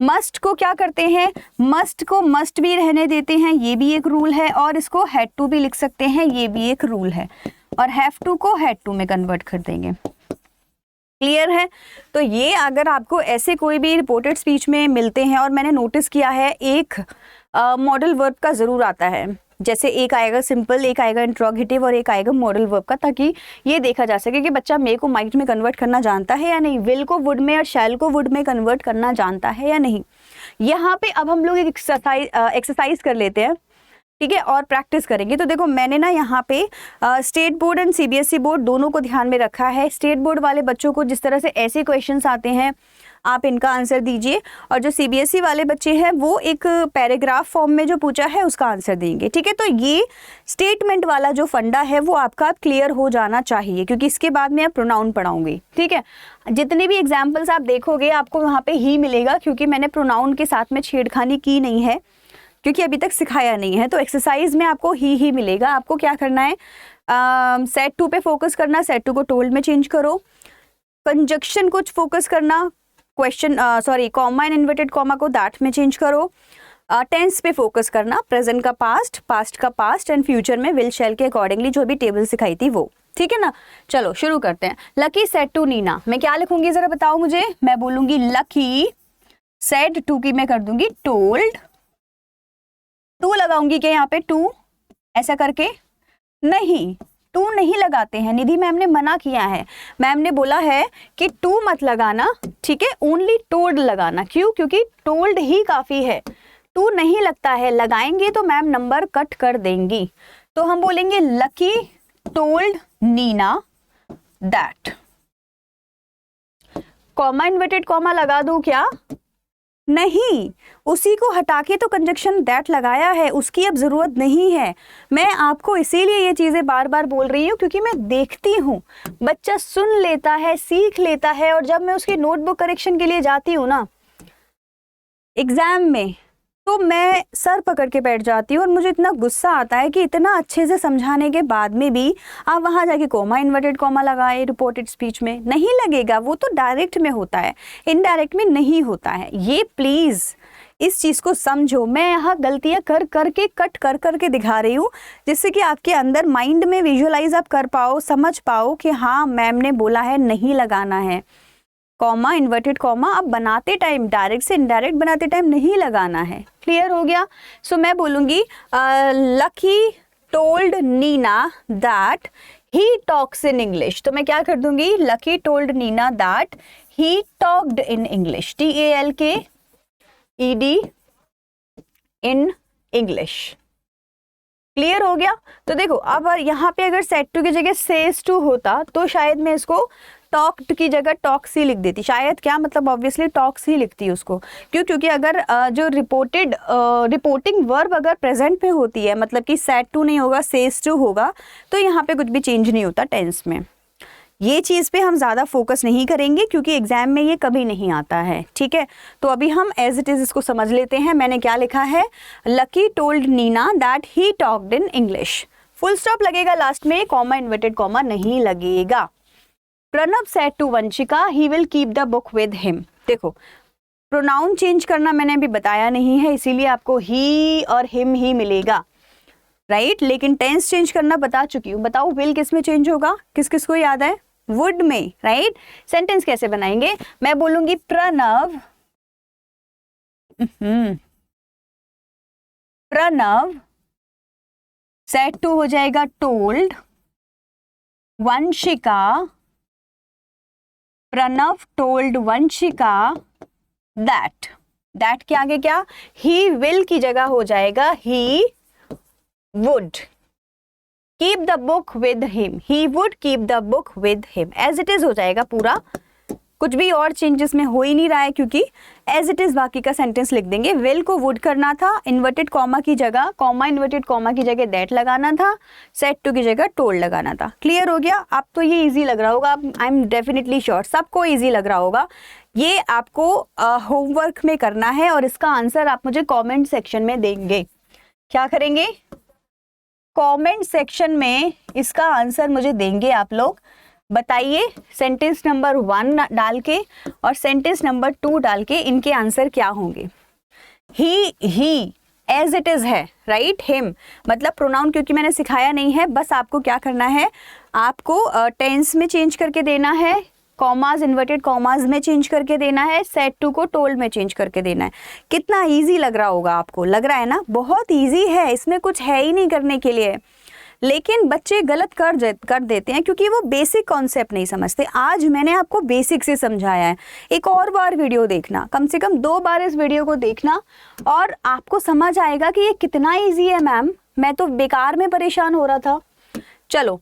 मस्ट को क्या करते हैं? मस्ट को मस्ट भी रहने देते हैं, ये भी एक रूल है, और इसको हैड टू भी लिख सकते हैं, ये भी एक रूल है, और हैव टू को हैड टू में कन्वर्ट कर देंगे। क्लियर है? तो ये अगर आपको ऐसे कोई भी रिपोर्टेड स्पीच में मिलते हैं, और मैंने नोटिस किया है एक मॉडल वर्ब का ज़रूर आता है, जैसे एक आएगा सिंपल, एक आएगा इंट्रोगेटिव और एक आएगा मॉडल वर्ब का, ताकि ये देखा जा सके कि बच्चा मे को माइट में कन्वर्ट करना जानता है या नहीं, विल को वुड में और शैल को वुड में कन्वर्ट करना जानता है या नहीं। यहाँ पे अब हम लोग एक एक्सरसाइज कर लेते हैं, ठीक है, और प्रैक्टिस करेंगे। तो देखो मैंने ना यहाँ पे state board and CBSE board दोनों को ध्यान में रखा है। स्टेट बोर्ड वाले बच्चों को जिस तरह से ऐसे क्वेश्चंस आते हैं आप इनका आंसर दीजिए, और जो CBSE वाले बच्चे हैं वो एक पैराग्राफ फॉर्म में जो पूछा है उसका आंसर देंगे। ठीक है, तो ये स्टेटमेंट वाला जो फंडा है वो आपका क्लियर हो जाना चाहिए, क्योंकि इसके बाद में आप प्रोनाउन पढ़ाऊंगी। ठीक है, जितने भी एग्जाम्पल्स आप देखोगे आपको वहाँ पे ही मिलेगा, क्योंकि मैंने प्रोनाउन के साथ में छेड़खानी की नहीं है, क्योंकि अभी तक सिखाया नहीं है। तो एक्सरसाइज में आपको ही मिलेगा। आपको क्या करना है? सेट टू पे फोकस करना, सेट टू को टोल्ड में चेंज करो। कंजक्शन कुछ फोकस करना, question comma and inverted comma को दैट में चेंज करो। टेंस पे फोकस करना, प्रेजेंट का पास्ट, पास्ट का पास्ट, एंड फ्यूचर में विल शैल के अकॉर्डिंगली जो भी टेबल सिखाई थी वो। ठीक है ना। चलो शुरू करते हैं। लकी सेड टू नीना, मैं क्या लिखूंगी जरा बताओ मुझे? मैं बोलूंगी लकी सेड टू की मैं कर दूंगी टोल्ड। टू लगाऊंगी क्या यहाँ पे? टू ऐसा करके नहीं, टू नहीं लगाते हैं, निधि मैम ने मना किया है। मैम ने बोला है कि टू मत लगाना, ठीक है, ओनली टोल्ड लगाना। क्यों? क्योंकि टोल्ड ही काफी है, टू नहीं लगता है, लगाएंगे तो मैम नंबर कट कर देंगी। तो हम बोलेंगे Lucky told Neena that. Comma inverted comma लगा दूं क्या? नहीं, उसी को हटा के तो कंजक्शन दैट लगाया है, उसकी अब जरूरत नहीं है। मैं आपको इसीलिए ये चीजें बार बार बोल रही हूँ, क्योंकि मैं देखती हूँ बच्चा सुन लेता है, सीख लेता है, और जब मैं उसकी नोटबुक करेक्शन के लिए जाती हूँ ना एग्जाम में, तो मैं सर पकड़ के बैठ जाती हूँ, और मुझे इतना गुस्सा आता है कि इतना अच्छे से समझाने के बाद में भी आप वहाँ जाके कॉमा इन्वर्टेड कॉमा लगाए रिपोर्टेड स्पीच में। नहीं लगेगा, वो तो डायरेक्ट में होता है, इनडायरेक्ट में नहीं होता है। ये प्लीज़ इस चीज़ को समझो। मैं यहाँ गलतियाँ कर करके कट कर करके दिखा रही हूँ, जिससे कि आपके अंदर माइंड में विजुअलाइज आप कर पाओ, समझ पाओ कि हाँ मैम ने बोला है नहीं लगाना है कॉमा इन्वर्टेड कॉमा। अब बनाते टाइम डायरेक्ट से इनडायरेक्ट बनाते टाइम नहीं लगाना है। क्लियर हो गया? सो मैं बोलूंगी Lucky told Neena that he talks in English. तो मैं क्या कर दूंगी? Lucky told Neena that he talked in English, TALKED in English. Clear हो गया। तो देखो अब यहाँ पे अगर सेड टू की जगह सेज टू होता तो शायद मैं इसको टॉक्ड की जगह टॉक्स ही लिख देती, शायद क्या मतलब ऑब्वियसली टॉक्स ही लिखती उसको। क्यों? क्योंकि अगर जो रिपोर्टिंग वर्ब अगर प्रेजेंट में होती है, मतलब कि सेड टू नहीं होगा सेज टू होगा, तो यहाँ पे कुछ भी चेंज नहीं होता टेंस में। ये चीज़ पे हम ज़्यादा फोकस नहीं करेंगे क्योंकि एग्जाम में ये कभी नहीं आता है, ठीक है। तो अभी हम एज इट इज़ इसको समझ लेते हैं। मैंने क्या लिखा है, Lucky told Neena that he talked in English, full stop लगेगा लास्ट में, कॉमा इन्वर्टेड कॉमा नहीं लगेगा। Pranav said to Vanshika he will keep the book with him. देखो प्रोनाउन चेंज करना मैंने अभी बताया नहीं है, इसीलिए आपको ही और हिम ही मिलेगा, राइट। लेकिन टेंस चेंज करना बता चुकी हूँ। बताओ विल किस में चेंज होगा, किस किस को याद है, वुड में, राइट। सेंटेंस कैसे बनाएंगे, मैं बोलूंगी प्रणव प्रणव सेड टू हो जाएगा told, Vanshika Pranav told Vanshika that के आगे क्या, ही विल की जगह हो जाएगा he would keep the book with him, he would keep the book with him, as it is हो जाएगा पूरा, कुछ भी और चेंजेस में हो ही नहीं रहा है क्योंकि एज इट इज बाकी का सेंटेंस लिख देंगे। विल को वुड करना था, इन्वर्टेड कॉमा की जगह कॉमा इन्वर्टेड कॉमा की जगह दैट लगाना था, सेड टू की जगह टोल्ड लगाना था। क्लियर हो गया। अब तो ये इजी लग रहा होगा, आई एम डेफिनेटली श्योर सबको इजी लग रहा होगा। ये आपको होमवर्क में करना है और इसका आंसर आप मुझे कॉमेंट सेक्शन में देंगे। क्या करेंगे, कमेंट सेक्शन में इसका आंसर मुझे देंगे आप लोग। बताइए सेंटेंस नंबर 1 डाल के और सेंटेंस नंबर 2 डाल के इनके आंसर क्या होंगे। ही एज इट इज है, राइट। हिम मतलब प्रोनाउन क्योंकि मैंने सिखाया नहीं है, बस आपको क्या करना है, आपको टेंस में चेंज करके देना है, कॉमाज इन्वर्टेड कॉमाज में चेंज करके देना है, सेड टू को टोल्ड में चेंज करके देना है। कितना इजी लग रहा होगा आपको, लग रहा है ना, बहुत इजी है, इसमें कुछ है ही नहीं करने के लिए। लेकिन बच्चे गलत कर देते हैं क्योंकि वो बेसिक कॉन्सेप्ट नहीं समझते। आज मैंने आपको बेसिक से समझाया है, एक और बार वीडियो देखना, कम से कम 2 बार इस वीडियो को देखना और आपको समझ आएगा कि ये कितना ईजी है। मैम मैं तो बेकार में परेशान हो रहा था। चलो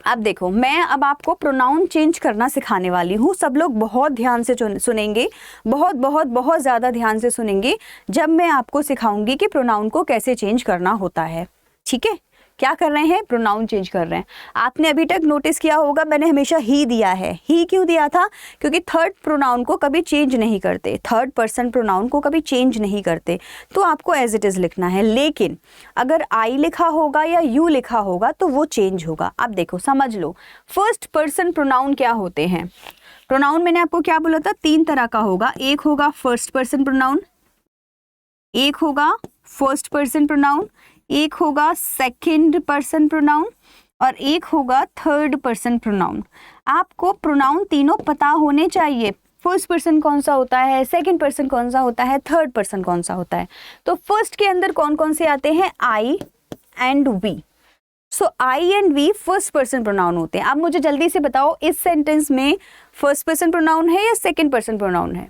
अब देखो, मैं अब आपको प्रोनाउन चेंज करना सिखाने वाली हूँ। सब लोग बहुत ध्यान से सुनेंगे, बहुत बहुत बहुत ज़्यादा ध्यान से सुनेंगे जब मैं आपको सिखाऊंगी कि प्रोनाउन को कैसे चेंज करना होता है। ठीक है, क्या कर रहे हैं, प्रोनाउन चेंज कर रहे हैं। आपने अभी तक नोटिस किया होगा मैंने हमेशा ही दिया है। ही क्यों दिया था, क्योंकि थर्ड प्रोनाउन को कभी चेंज नहीं करते, थर्ड पर्सन प्रोनाउन को कभी चेंज नहीं करते, तो आपको एज इट इज़ लिखना है। लेकिन अगर आई लिखा होगा या यू लिखा होगा तो वो चेंज होगा। अब देखो समझ लो, फर्स्ट पर्सन प्रोनाउन क्या होते हैं। प्रोनाउन मैंने आपको क्या बोला था, 3 तरह का होगा। एक होगा फर्स्ट पर्सन प्रोनाउन, एक होगा फर्स्ट पर्सन प्रोनाउन, एक होगा सेकंड पर्सन प्रोनाउन और एक होगा थर्ड पर्सन प्रोनाउन। आपको प्रोनाउन तीनों पता होने चाहिए। फर्स्ट पर्सन कौन सा होता है, सेकंड पर्सन कौन सा होता है, थर्ड पर्सन कौन सा होता है। तो फर्स्ट के अंदर कौन कौन से आते हैं, I and we. So I and we first person pronoun होते हैं। अब मुझे जल्दी से बताओ इस सेंटेंस में फर्स्ट पर्सन प्रोनाउन है या सेकंड पर्सन प्रोनाउन है,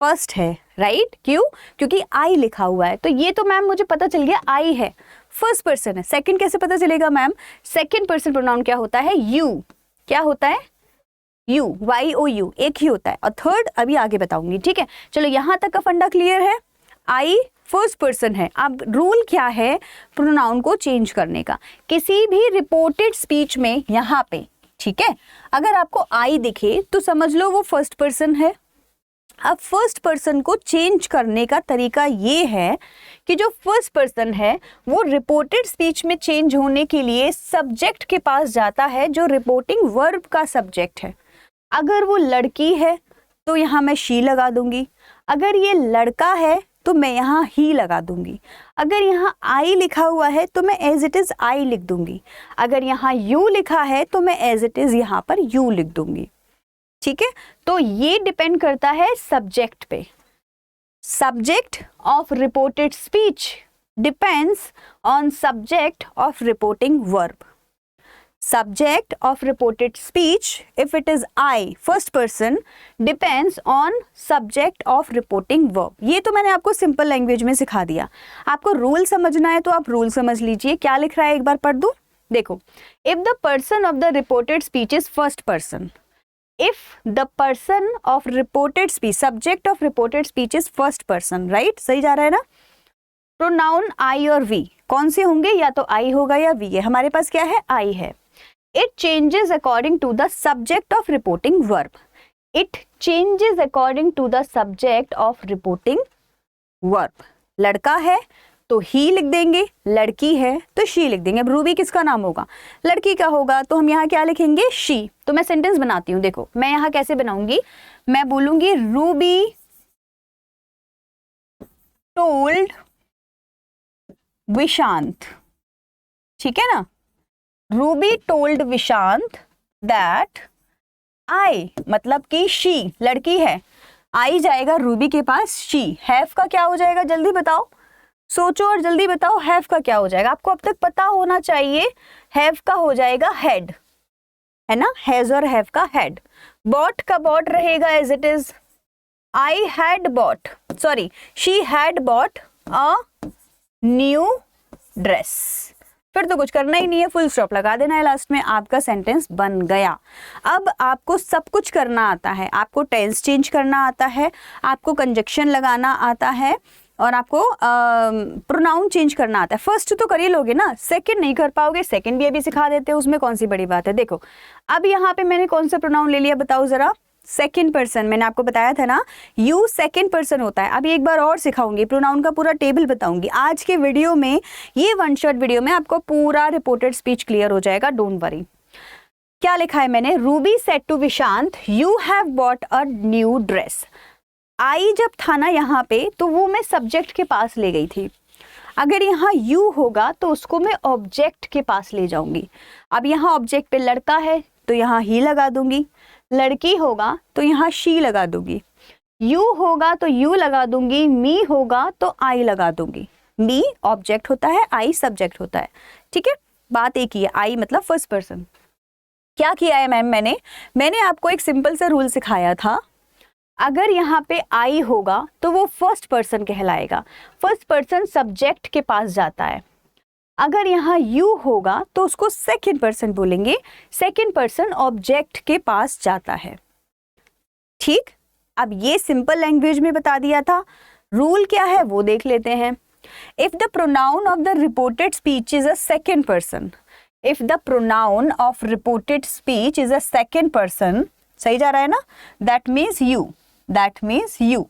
फर्स्ट है, राइट। क्यों, क्योंकि आई लिखा हुआ है। तो ये तो मैम मुझे पता चल गया आई है, फर्स्ट पर्सन है। सेकंड कैसे पता चलेगा मैम, सेकंड पर्सन प्रोनाउन क्या होता है, यू। क्या होता है, यू, YOU, एक ही होता है। और थर्ड अभी आगे बताऊंगी, ठीक है। चलो यहाँ तक का फंडा क्लियर है। आई फर्स्ट पर्सन है। अब रूल क्या है प्रोनाउन को चेंज करने का, किसी भी रिपोर्टेड स्पीच में यहाँ पे, ठीक है, अगर आपको आई दिखे तो समझ लो वो फर्स्ट पर्सन है। अब फर्स्ट पर्सन को चेंज करने का तरीका ये है कि जो फर्स्ट पर्सन है वो रिपोर्टेड स्पीच में चेंज होने के लिए सब्जेक्ट के पास जाता है जो रिपोर्टिंग वर्ब का सब्जेक्ट है। अगर वो लड़की है तो यहाँ मैं शी लगा दूंगी, अगर ये लड़का है तो मैं यहाँ ही लगा दूंगी, अगर यहाँ आई लिखा हुआ है तो मैं एज इट इज आई लिख दूंगी, अगर यहाँ यू लिखा है तो मैं एज इट इज यहाँ पर यू लिख दूंगी। ठीक है, तो ये डिपेंड करता है सब्जेक्ट पे। Subject of reported speech depends on subject of reporting verb. subject of reported speech if it is I first person depends on subject of reporting verb. ये तो मैंने आपको सिंपल लैंग्वेज में सिखा दिया. आपको रूल समझना है तो आप रूल समझ लीजिए. क्या लिख रहा है एक बार पढ़ दूं. देखो, if the person of the reported speech is first person, if the person of reported speech, subject of reported speech is first person, right? सही जा रहा है ना. प्रोनाउन I और V कौन से होंगे, या तो I होगा या V है. हमारे पास क्या है, I है. It changes according to the subject of reporting verb. It changes according to the subject of reporting verb. लड़का है तो he लिख देंगे, लड़की है तो she लिख देंगे. अब रूबी किसका नाम होगा, लड़की का होगा, तो हम यहाँ क्या लिखेंगे, she. तो मैं सेंटेंस बनाती हूँ. देखो मैं यहाँ कैसे बनाऊंगी, मैं बोलूंगी रूबी टोल्ड विशांत. ठीक है ना. Ruby told Vishant that I, मतलब कि शी लड़की है. आई जाएगा रूबी के पास, शी. हैव का क्या हो जाएगा, जल्दी बताओ, सोचो और जल्दी बताओ. हैव का क्या हो जाएगा, आपको अब तक पता होना चाहिए. हैव का हो जाएगा हेड, है ना. हैज और हैव का हेड. बॉट का बॉट रहेगा as it is. I had bought, sorry she had bought a new dress. फिर तो कुछ करना ही नहीं है, फुल स्टॉप लगा देना है लास्ट में, आपका सेंटेंस बन गया. अब आपको सब कुछ करना आता है. आपको टेंस चेंज करना आता है, आपको कंजक्शन लगाना आता है, और आपको प्रोनाउन चेंज करना आता है. फर्स्ट तो कर ही लोगे ना, सेकंड नहीं कर पाओगे, सेकंड भी अभी सिखा देते हैं, उसमें कौन सी बड़ी बात है. देखो अब यहाँ पे मैंने कौन सा प्रोनाउन ले लिया, बताओ जरा. Second person. मैंने आपको बताया था ना, यू सेकेंड पर्सन होता है. अभी एक बार और सिखाऊंगी, प्रोनाउन का पूरा टेबल बताऊंगी आज के वीडियो में. ये वन शॉट वीडियो में आपको पूरा रिपोर्टेड स्पीच क्लियर हो जाएगा, डोंट वरी. क्या लिखा है मैंने, Ruby said to Vishant you have bought a new dress. I जब था ना यहाँ पे, तो वो मैं सब्जेक्ट के पास ले गई थी. अगर यहाँ यू होगा तो उसको मैं ऑब्जेक्ट के पास ले जाऊंगी. अब यहाँ ऑब्जेक्ट पे लड़का है तो यहाँ ही लगा दूंगी, लड़की होगा तो यहाँ शी लगा दूंगी, यू होगा तो यू लगा दूंगी, मी होगा तो आई लगा दूंगी. मी ऑब्जेक्ट होता है, आई सब्जेक्ट होता है. ठीक है, बात एक ही है. आई मतलब फर्स्ट पर्सन. क्या किया है मैम, मैंने आपको एक सिंपल सा रूल सिखाया था. अगर यहाँ पे आई होगा तो वो फर्स्ट पर्सन कहलाएगा. फर्स्ट पर्सन सब्जेक्ट के पास जाता है. अगर यहाँ यू होगा तो उसको सेकंड पर्सन बोलेंगे, सेकंड पर्सन ऑब्जेक्ट के पास जाता है. ठीक, अब ये सिंपल लैंग्वेज में बता दिया था. रूल क्या है वो देख लेते हैं. If the pronoun of the reported speech is a second person, if the pronoun of reported speech is a second person, सही जा रहा है ना, that means you, that means you.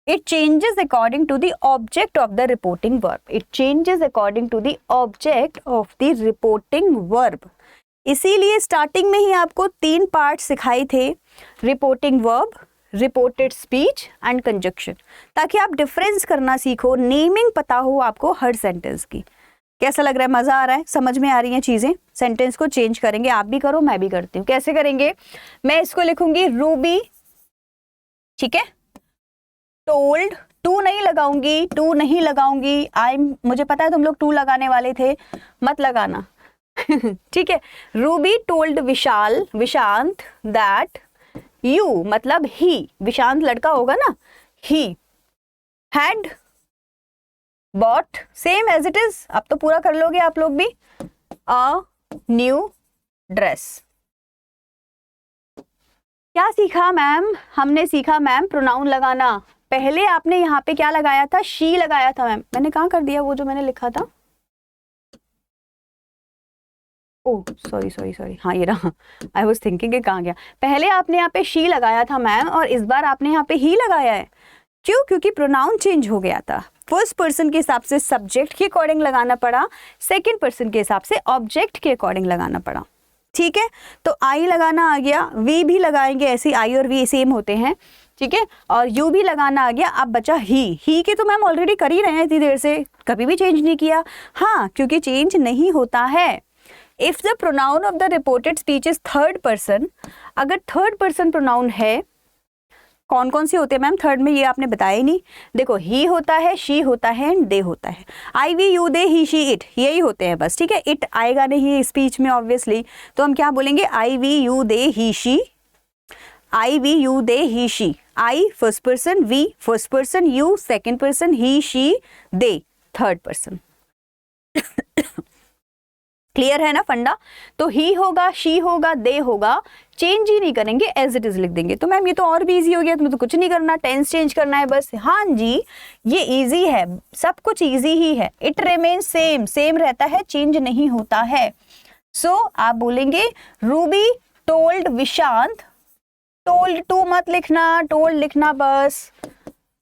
It changes according to the object of the reporting verb. It changes according to the object of the reporting verb. इसीलिए starting में ही आपको 3 part सिखाए थे, reporting verb, reported speech and conjunction, ताकि आप difference करना सीखो, naming पता हो आपको हर सेंटेंस की. कैसा लग रहा है, मजा आ रहा है, समझ में आ रही हैं चीजें. सेंटेंस को चेंज करेंगे, आप भी करो मैं भी करती हूँ. कैसे करेंगे, मैं इसको लिखूंगी रूबी, ठीक है, टोल्ड, टू नहीं लगाऊंगी, टू नहीं लगाऊंगी. मुझे पता है तुम लोग टू लगाने वाले थे, मत लगाना. ठीक है. Ruby told Vishant that you, मतलब ही, विशांत लड़का होगा ना, he had bought, same as it is. अब तो पूरा कर लोगे आप लोग भी, अ न्यू ड्रेस. क्या सीखा मैम, हमने सीखा मैम प्रोनाउन लगाना. पहले आपने यहाँ पे क्या लगाया था, शी लगाया था मैम. मैंने कहाँ कर दिया वो जो मैंने लिखा था, ओह सॉरी, हाँ ये रहा. आई वाज थिंकिंग कि कहाँ गया. पहले आपने यहाँ पे शी लगाया था मैम, और इस बार आपने यहाँ पे ही लगाया है. क्यों, क्योंकि प्रोनाउन चेंज हो गया था. फर्स्ट पर्सन के हिसाब से सब्जेक्ट के अकॉर्डिंग लगाना पड़ा, सेकेंड पर्सन के हिसाब से ऑब्जेक्ट के अकॉर्डिंग लगाना पड़ा. ठीक है, तो आई लगाना आ गया, वी भी लगाएंगे, ऐसे आई और वी सेम होते हैं. ठीक है, और यू भी लगाना आ गया. अब बचा ही के तो मैम ऑलरेडी कर ही रहे हैं इतनी देर से, कभी भी चेंज नहीं किया. हाँ, क्योंकि चेंज नहीं होता है. If the pronoun of the reported speech is third person, अगर थर्ड पर्सन प्रोनाउन है कौन कौन से होते हैं मैम थर्ड में, ये आपने बताया ही नहीं। देखो ही होता है, शी होता है एंड दे होता है। I we you they he she it, यही होते हैं बस, ठीक है। इट आएगा नहीं स्पीच में ऑब्वियसली, तो हम क्या बोलेंगे, I we you they he she, I we you they he she. I first person, we first person, you second person, he she they third person. Clear है ना फंडा। तो ही होगा, शी होगा, दे होगा, चेंज ही नहीं करेंगे, एज इट इज लिख देंगे। तो मैम ये तो और भी इजी हो गया, तुम्हें तो कुछ नहीं करना, टेंस चेंज करना है बस। हाँ जी ये इजी है, सब कुछ इजी ही है। इट रिमेन सेम, सेम रहता है, चेंज नहीं होता है। सो आप बोलेंगे Ruby told Vishant, told to मत लिखना, टोल्ड लिखना बस,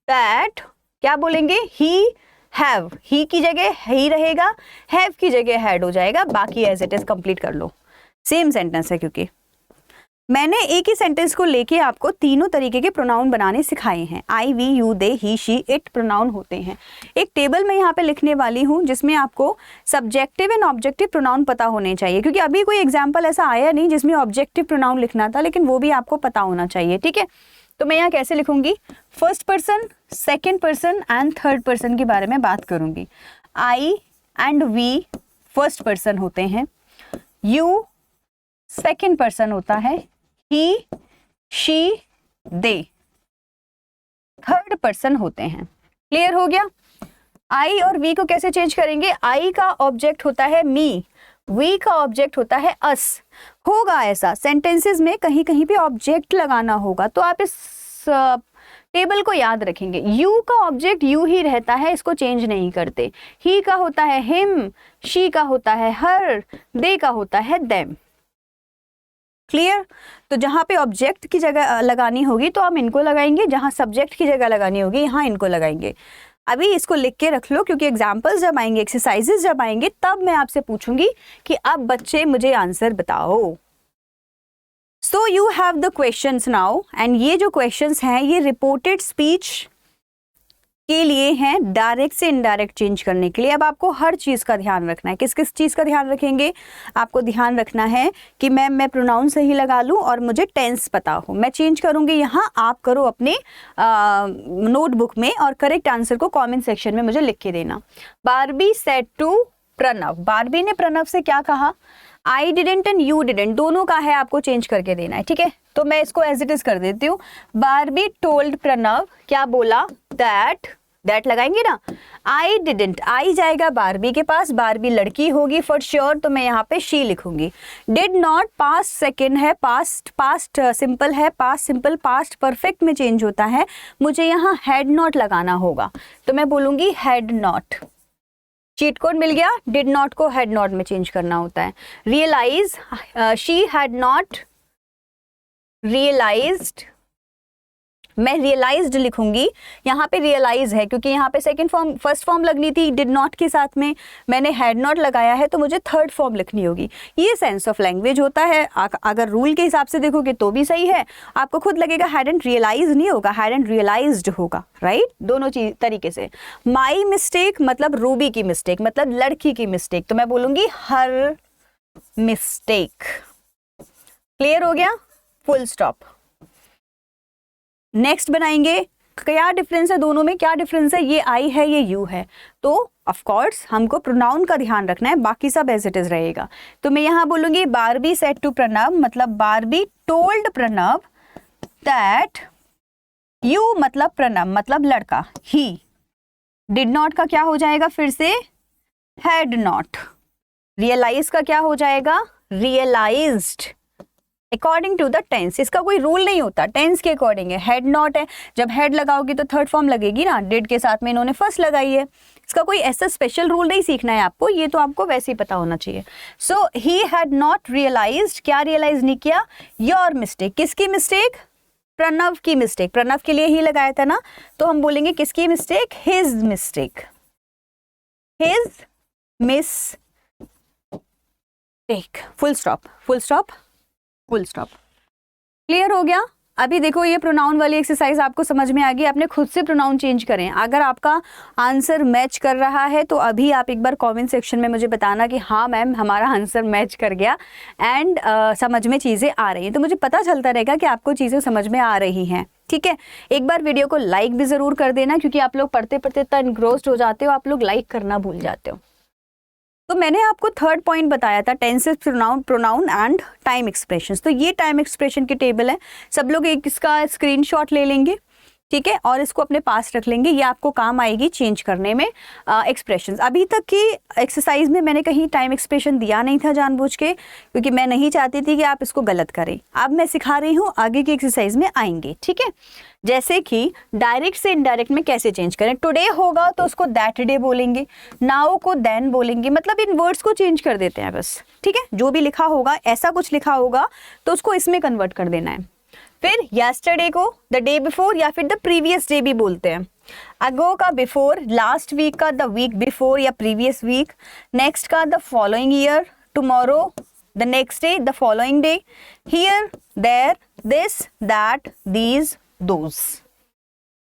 दैट क्या बोलेंगे, ही हैव, ही की जगह ही रहेगा, हैव की जगह हैड हो जाएगा, बाकी एज इट इज कंप्लीट कर लो। सेम सेंटेंस है, क्योंकि मैंने एक ही सेंटेंस को लेके आपको तीनों तरीके के प्रोनाउन बनाने सिखाए हैं। I we you they he she it pronoun होते हैं। एक टेबल मैं यहाँ पे लिखने वाली हूँ जिसमें आपको सब्जेक्टिव एंड ऑब्जेक्टिव प्रोनाउन पता होने चाहिए, क्योंकि अभी कोई एग्जाम्पल ऐसा आया नहीं जिसमें ऑब्जेक्टिव प्रोनाउन लिखना था, लेकिन वो भी आपको पता होना चाहिए, ठीक है। तो मैं यहाँ कैसे लिखूंगी, first person, second person and third person के बारे में बात करूंगी। आई एंड वी फर्स्ट पर्सन होते हैं, यू सेकेंड पर्सन होता है, ही शी दे थर्ड पर्सन होते हैं। क्लियर हो गया। आई और वी को कैसे चेंज करेंगे, आई का ऑब्जेक्ट होता है मी, वी का ऑब्जेक्ट होता है अस। होगा ऐसा सेंटेंसेस में कहीं कहीं पे ऑब्जेक्ट लगाना होगा, तो आप इस टेबल को याद रखेंगे। यू का ऑब्जेक्ट यू ही रहता है, इसको चेंज नहीं करते। ही का होता है हिम, शी का होता है हर, दे का होता है देम। क्लियर। तो जहां पे ऑब्जेक्ट की जगह लगानी होगी तो हम इनको लगाएंगे, जहां सब्जेक्ट की जगह लगानी होगी यहाँ इनको लगाएंगे। अभी इसको लिख के रख लो, क्योंकि एग्जाम्पल्स जब आएंगे, एक्सरसाइजेस जब आएंगे, तब मैं आपसे पूछूंगी कि अब बच्चे मुझे आंसर बताओ। So you have the questions now, and ये जो क्वेश्चंस हैं ये रिपोर्टेड स्पीच के लिए हैं, डायरेक्ट से इनडायरेक्ट चेंज करने के लिए। अब आपको हर चीज़ का ध्यान रखना है। किस किस चीज़ का ध्यान रखेंगे, आपको ध्यान रखना है कि मैं प्रोनाउन सही लगा लूँ और मुझे टेंस पता हो। मैं चेंज करूँगी यहाँ, आप करो अपने नोटबुक में, और करेक्ट आंसर को कमेंट सेक्शन में मुझे लिख के देना। Barbie said to Pranav, Barbie ने प्रणव से क्या कहा, I didn't and you didn't, दोनों का है, आपको चेंज करके देना है, ठीक है। तो मैं इसको एज इट इज कर देती हूँ। बारबी टोल्ड प्रणव, क्या बोला, दैट लगाएंगे ना। आई डिडेंट, आई जाएगा बारबी के पास, बारबी लड़की होगी फॉर श्योर, तो मैं यहाँ पे शी लिखूंगी। डिड नॉट, पास्ट सेकेंड है, पास्ट सिंपल है, पास्ट सिंपल पास्ट परफेक्ट में चेंज होता है, मुझे यहाँ हैड नॉट लगाना होगा, तो मैं बोलूंगी हैड नॉट। चीट कोड मिल गया, डिड नॉट को हैड नॉट में चेंज करना होता है। Realize, she had not realized, मैं रियलाइज्ड लिखूंगी, यहाँ पे रियलाइज है क्योंकि यहाँ पे सेकंड फॉर्म फर्स्ट फॉर्म लगनी थी डिड नॉट के साथ में, मैंने हैड नॉट लगाया है तो मुझे थर्ड फॉर्म लिखनी होगी। ये सेंस ऑफ लैंग्वेज होता है। अगर रूल के हिसाब से देखोगे तो भी सही है, आपको खुद लगेगा हैडंट रियलाइज नहीं होगा, हैडंट रियलाइज्ड होगा, राइट। दोनों चीज तरीके से। माई मिस्टेक मतलब रूबी की मिस्टेक, मतलब लड़की की मिस्टेक, तो मैं बोलूंगी हर मिस्टेक। क्लियर हो गया, फुल स्टॉप। नेक्स्ट बनाएंगे, क्या डिफरेंस है दोनों में, क्या डिफरेंस है, ये आई है ये यू है, तो ऑफ कोर्स हमको प्रोनाउन का ध्यान रखना है, बाकी सब एज इट इज रहेगा। तो मैं यहाँ बोलूंगी बारबी सेड टू प्रणव, मतलब Barbie told Pranav that, you मतलब प्रणव मतलब लड़का, ही। डिड नॉट का क्या हो जाएगा फिर से, हैड नॉट। रियलाइज का क्या हो जाएगा, realized. According to the tense, इसका कोई रूल नहीं होता, टेंस के अकॉर्डिंग है। हैड नॉट है, जब हैड लगाओगी तो थर्ड फॉर्म लगेगी ना, डिड के साथ में इन्होंने फर्स्ट लगाई है। इसका कोई ऐसा स्पेशल रूल नहीं सीखना है आपको, ये तो आपको वैसे ही पता होना चाहिए। सो ही हैड नॉट रियलाइज्ड, क्या रियलाइज नहीं किया, योर मिस्टेक। किसकी मिस्टेक, प्रणव की मिस्टेक, प्रणव के लिए ही लगाया था ना, तो हम बोलेंगे किसकी mistake, his mistake, his mistake. Full stop, full stop, full stop. Clear हो गया। अभी देखो ये प्रोनाउन वाली एक्सरसाइज आपको समझ में आ गई, आपने खुद से प्रोनाउन चेंज करें। अगर आपका आंसर मैच कर रहा है तो अभी आप एक बार कमेंट सेक्शन में मुझे बताना कि हाँ मैम हमारा आंसर मैच कर गया एंड समझ में चीज़ें आ रही हैं, तो मुझे पता चलता रहेगा कि आपको चीज़ें समझ में आ रही हैं। ठीक है, एक बार वीडियो को लाइक भी ज़रूर कर देना, क्योंकि आप लोग पढ़ते पढ़ते इतना इनग्रोस्ड हो जाते हो, आप लोग लाइक करना भूल जाते हो। तो मैंने आपको थर्ड पॉइंट बताया था tenses, pronoun and time expressions. तो ये टाइम एक्सप्रेशन की टेबल है, सब लोग एक इसका स्क्रीनशॉट ले लेंगे, ठीक है, और इसको अपने पास रख लेंगे, ये आपको काम आएगी चेंज करने में एक्सप्रेशंस। अभी तक की एक्सरसाइज में मैंने कहीं टाइम एक्सप्रेशन दिया नहीं था जानबूझ के, क्योंकि मैं नहीं चाहती थी कि आप इसको गलत करें। अब मैं सिखा रही हूँ, आगे की एक्सरसाइज में आएंगे, ठीक है। जैसे कि डायरेक्ट से इनडायरेक्ट में कैसे चेंज करें, टुडे होगा तो उसको दैट डे बोलेंगे, नाउ को देन बोलेंगे, मतलब इन वर्ड्स को चेंज कर देते हैं बस, ठीक है। जो भी लिखा होगा, ऐसा कुछ लिखा होगा तो उसको इसमें कन्वर्ट कर देना है। फिर yesterday को द डे बिफोर या फिर द प्रीवियस डे भी बोलते हैं। अगो का बिफोर, लास्ट वीक का द वीक बिफोर या प्रीवियस वीक, नेक्स्ट का the following year, tomorrow the next day, the following day, here, there, this, that, these, those,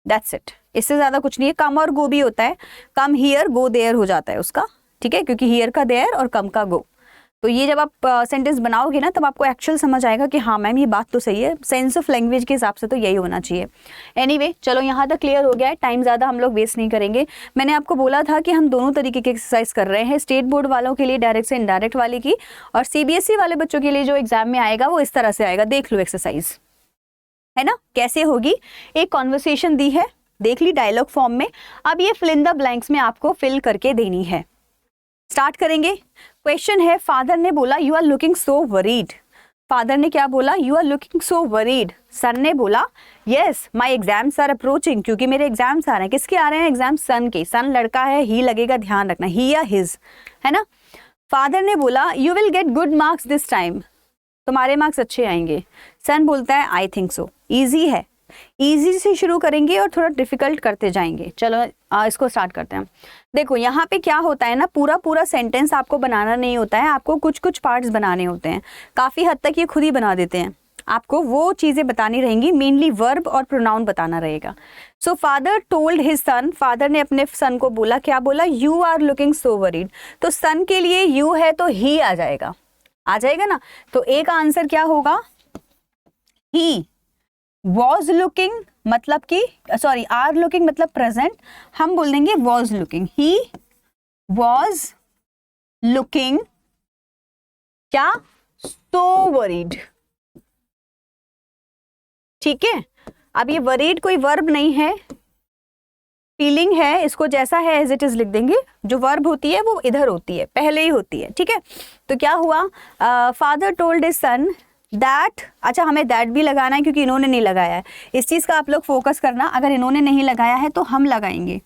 that's it. इससे ज्यादा कुछ नहीं है। कम और गो भी होता है, कम हियर गो देयर हो जाता है उसका, ठीक है, क्योंकि हियर का देयर और कम का गो। तो ये जब आप सेंटेंस बनाओगे ना तब आपको एक्चुअल समझ आएगा कि हाँ मैम ये बात तो सही है, सेंस ऑफ लैंग्वेज के हिसाब से तो यही होना चाहिए। एनीवे, चलो यहाँ तक क्लियर हो गया है, टाइम ज़्यादा हम लोग वेस्ट नहीं करेंगे। मैंने आपको बोला था कि हम दोनों तरीके की एक्सरसाइज कर रहे हैं, स्टेट बोर्ड वालों के लिए डायरेक्ट से इनडायरेक्ट वाले की, और CBSE वाले बच्चों के लिए जो एग्जाम में आएगा वो इस तरह से आएगा। देख लो एक्सरसाइज, है ना, कैसे होगी। एक कॉन्वर्सेशन दी है, देख ली डायलॉग फॉर्म में। अब ये फिल इन द ब्लैंक्स में आपको फिल करके देनी है। स्टार्ट करेंगे। क्वेश्चन है, फादर ने बोला you are looking so worried. Father ने क्या बोला, you are looking so worried. Son ने बोला yes my exams are approaching, क्योंकि मेरे एग्जाम्स आ रहे हैं। किसके आ रहे हैं एग्जाम? सन के। सन लड़का है, ही लगेगा, ध्यान रखना, ही या हिज, है ना। फादर ने बोला you will get good marks this time, तुम्हारे मार्क्स अच्छे आएंगे। सन बोलता है आई थिंक सो। ईजी है, इजी से शुरू करेंगे और थोड़ा डिफिकल्ट करते जाएंगे। चलो इसको स्टार्ट करते हैं। देखो यहाँ पे क्या होता है ना, पूरा पूरा सेंटेंस आपको बनाना नहीं होता है, आपको कुछ कुछ पार्ट्स बनाने होते हैं। काफ़ी हद तक ये खुद ही बना देते हैं, आपको वो चीज़ें बतानी रहेंगी, मेनली वर्ब और प्रोनाउन बताना रहेगा। So father told his son, father ने अपने सन को बोला, क्या बोला, you are looking so worried. तो सन के लिए यू है तो ही आ जाएगा, आ जाएगा ना। तो एक आंसर क्या होगा, ही वॉज लुकिंग, मतलब कि सॉरी आर लुकिंग मतलब प्रेजेंट, हम बोल देंगे was looking. He was looking क्या, सो वरीड, ठीक है। अब ये वरीड कोई वर्ब नहीं है, फीलिंग है, इसको जैसा है एज इट इज लिख देंगे। जो वर्ब होती है वो इधर होती है, पहले ही होती है, ठीक है। तो क्या हुआ, father told his sun that, अच्छा हमें दैट भी लगाना है क्योंकि इन्होंने नहीं लगाया है। इस चीज़ का आप लोग फोकस करना, अगर इन्होंने नहीं लगाया है तो हम लगाएंगे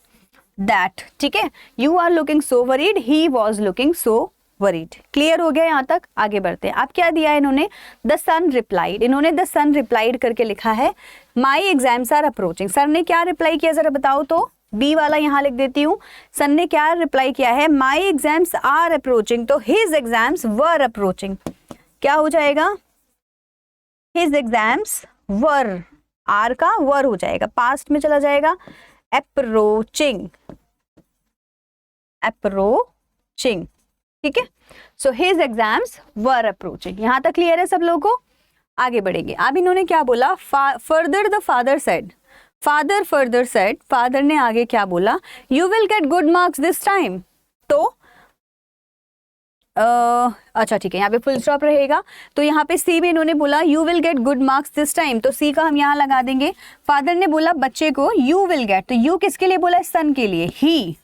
दैट, ठीक है। You are looking so worried, he was looking so worried. Clear हो गया यहाँ तक, आगे बढ़ते हैं। अब क्या दिया है इन्होंने, द सन रिप्लाइड, इन्होंने द सन रिप्लाइड करके लिखा है my exams are approaching. Sir ने क्या रिप्लाई किया जरा बताओ तो, बी वाला यहाँ लिख देती हूँ। सन ने क्या रिप्लाई किया है, माई एग्जाम्स आर अप्रोचिंग, तो हिज एग्जाम्स वर अप्रोचिंग। क्या हो जाएगा, हिज एग्जाम्स वर, आर का वर हो जाएगा, पास्ट में चला जाएगा, अप्रोचिंग, अप्रोचिंग, ठीक है। So his exams were approaching. यहां तक क्लियर है सब लोगों को, आगे बढ़ेंगे। अब इन्होंने क्या बोला, further the father said, father further said, father ने आगे क्या बोला, you will get good marks this time. तो अच्छा ठीक है, यहाँ पे फुल स्टॉप रहेगा। तो यहाँ पे सी में इन्होंने बोला you will get good marks this time, तो सी का हम यहाँ लगा देंगे। फादर ने बोला बच्चे को यू विल गेट, तो यू किसके लिए बोला, सन के लिए। ही,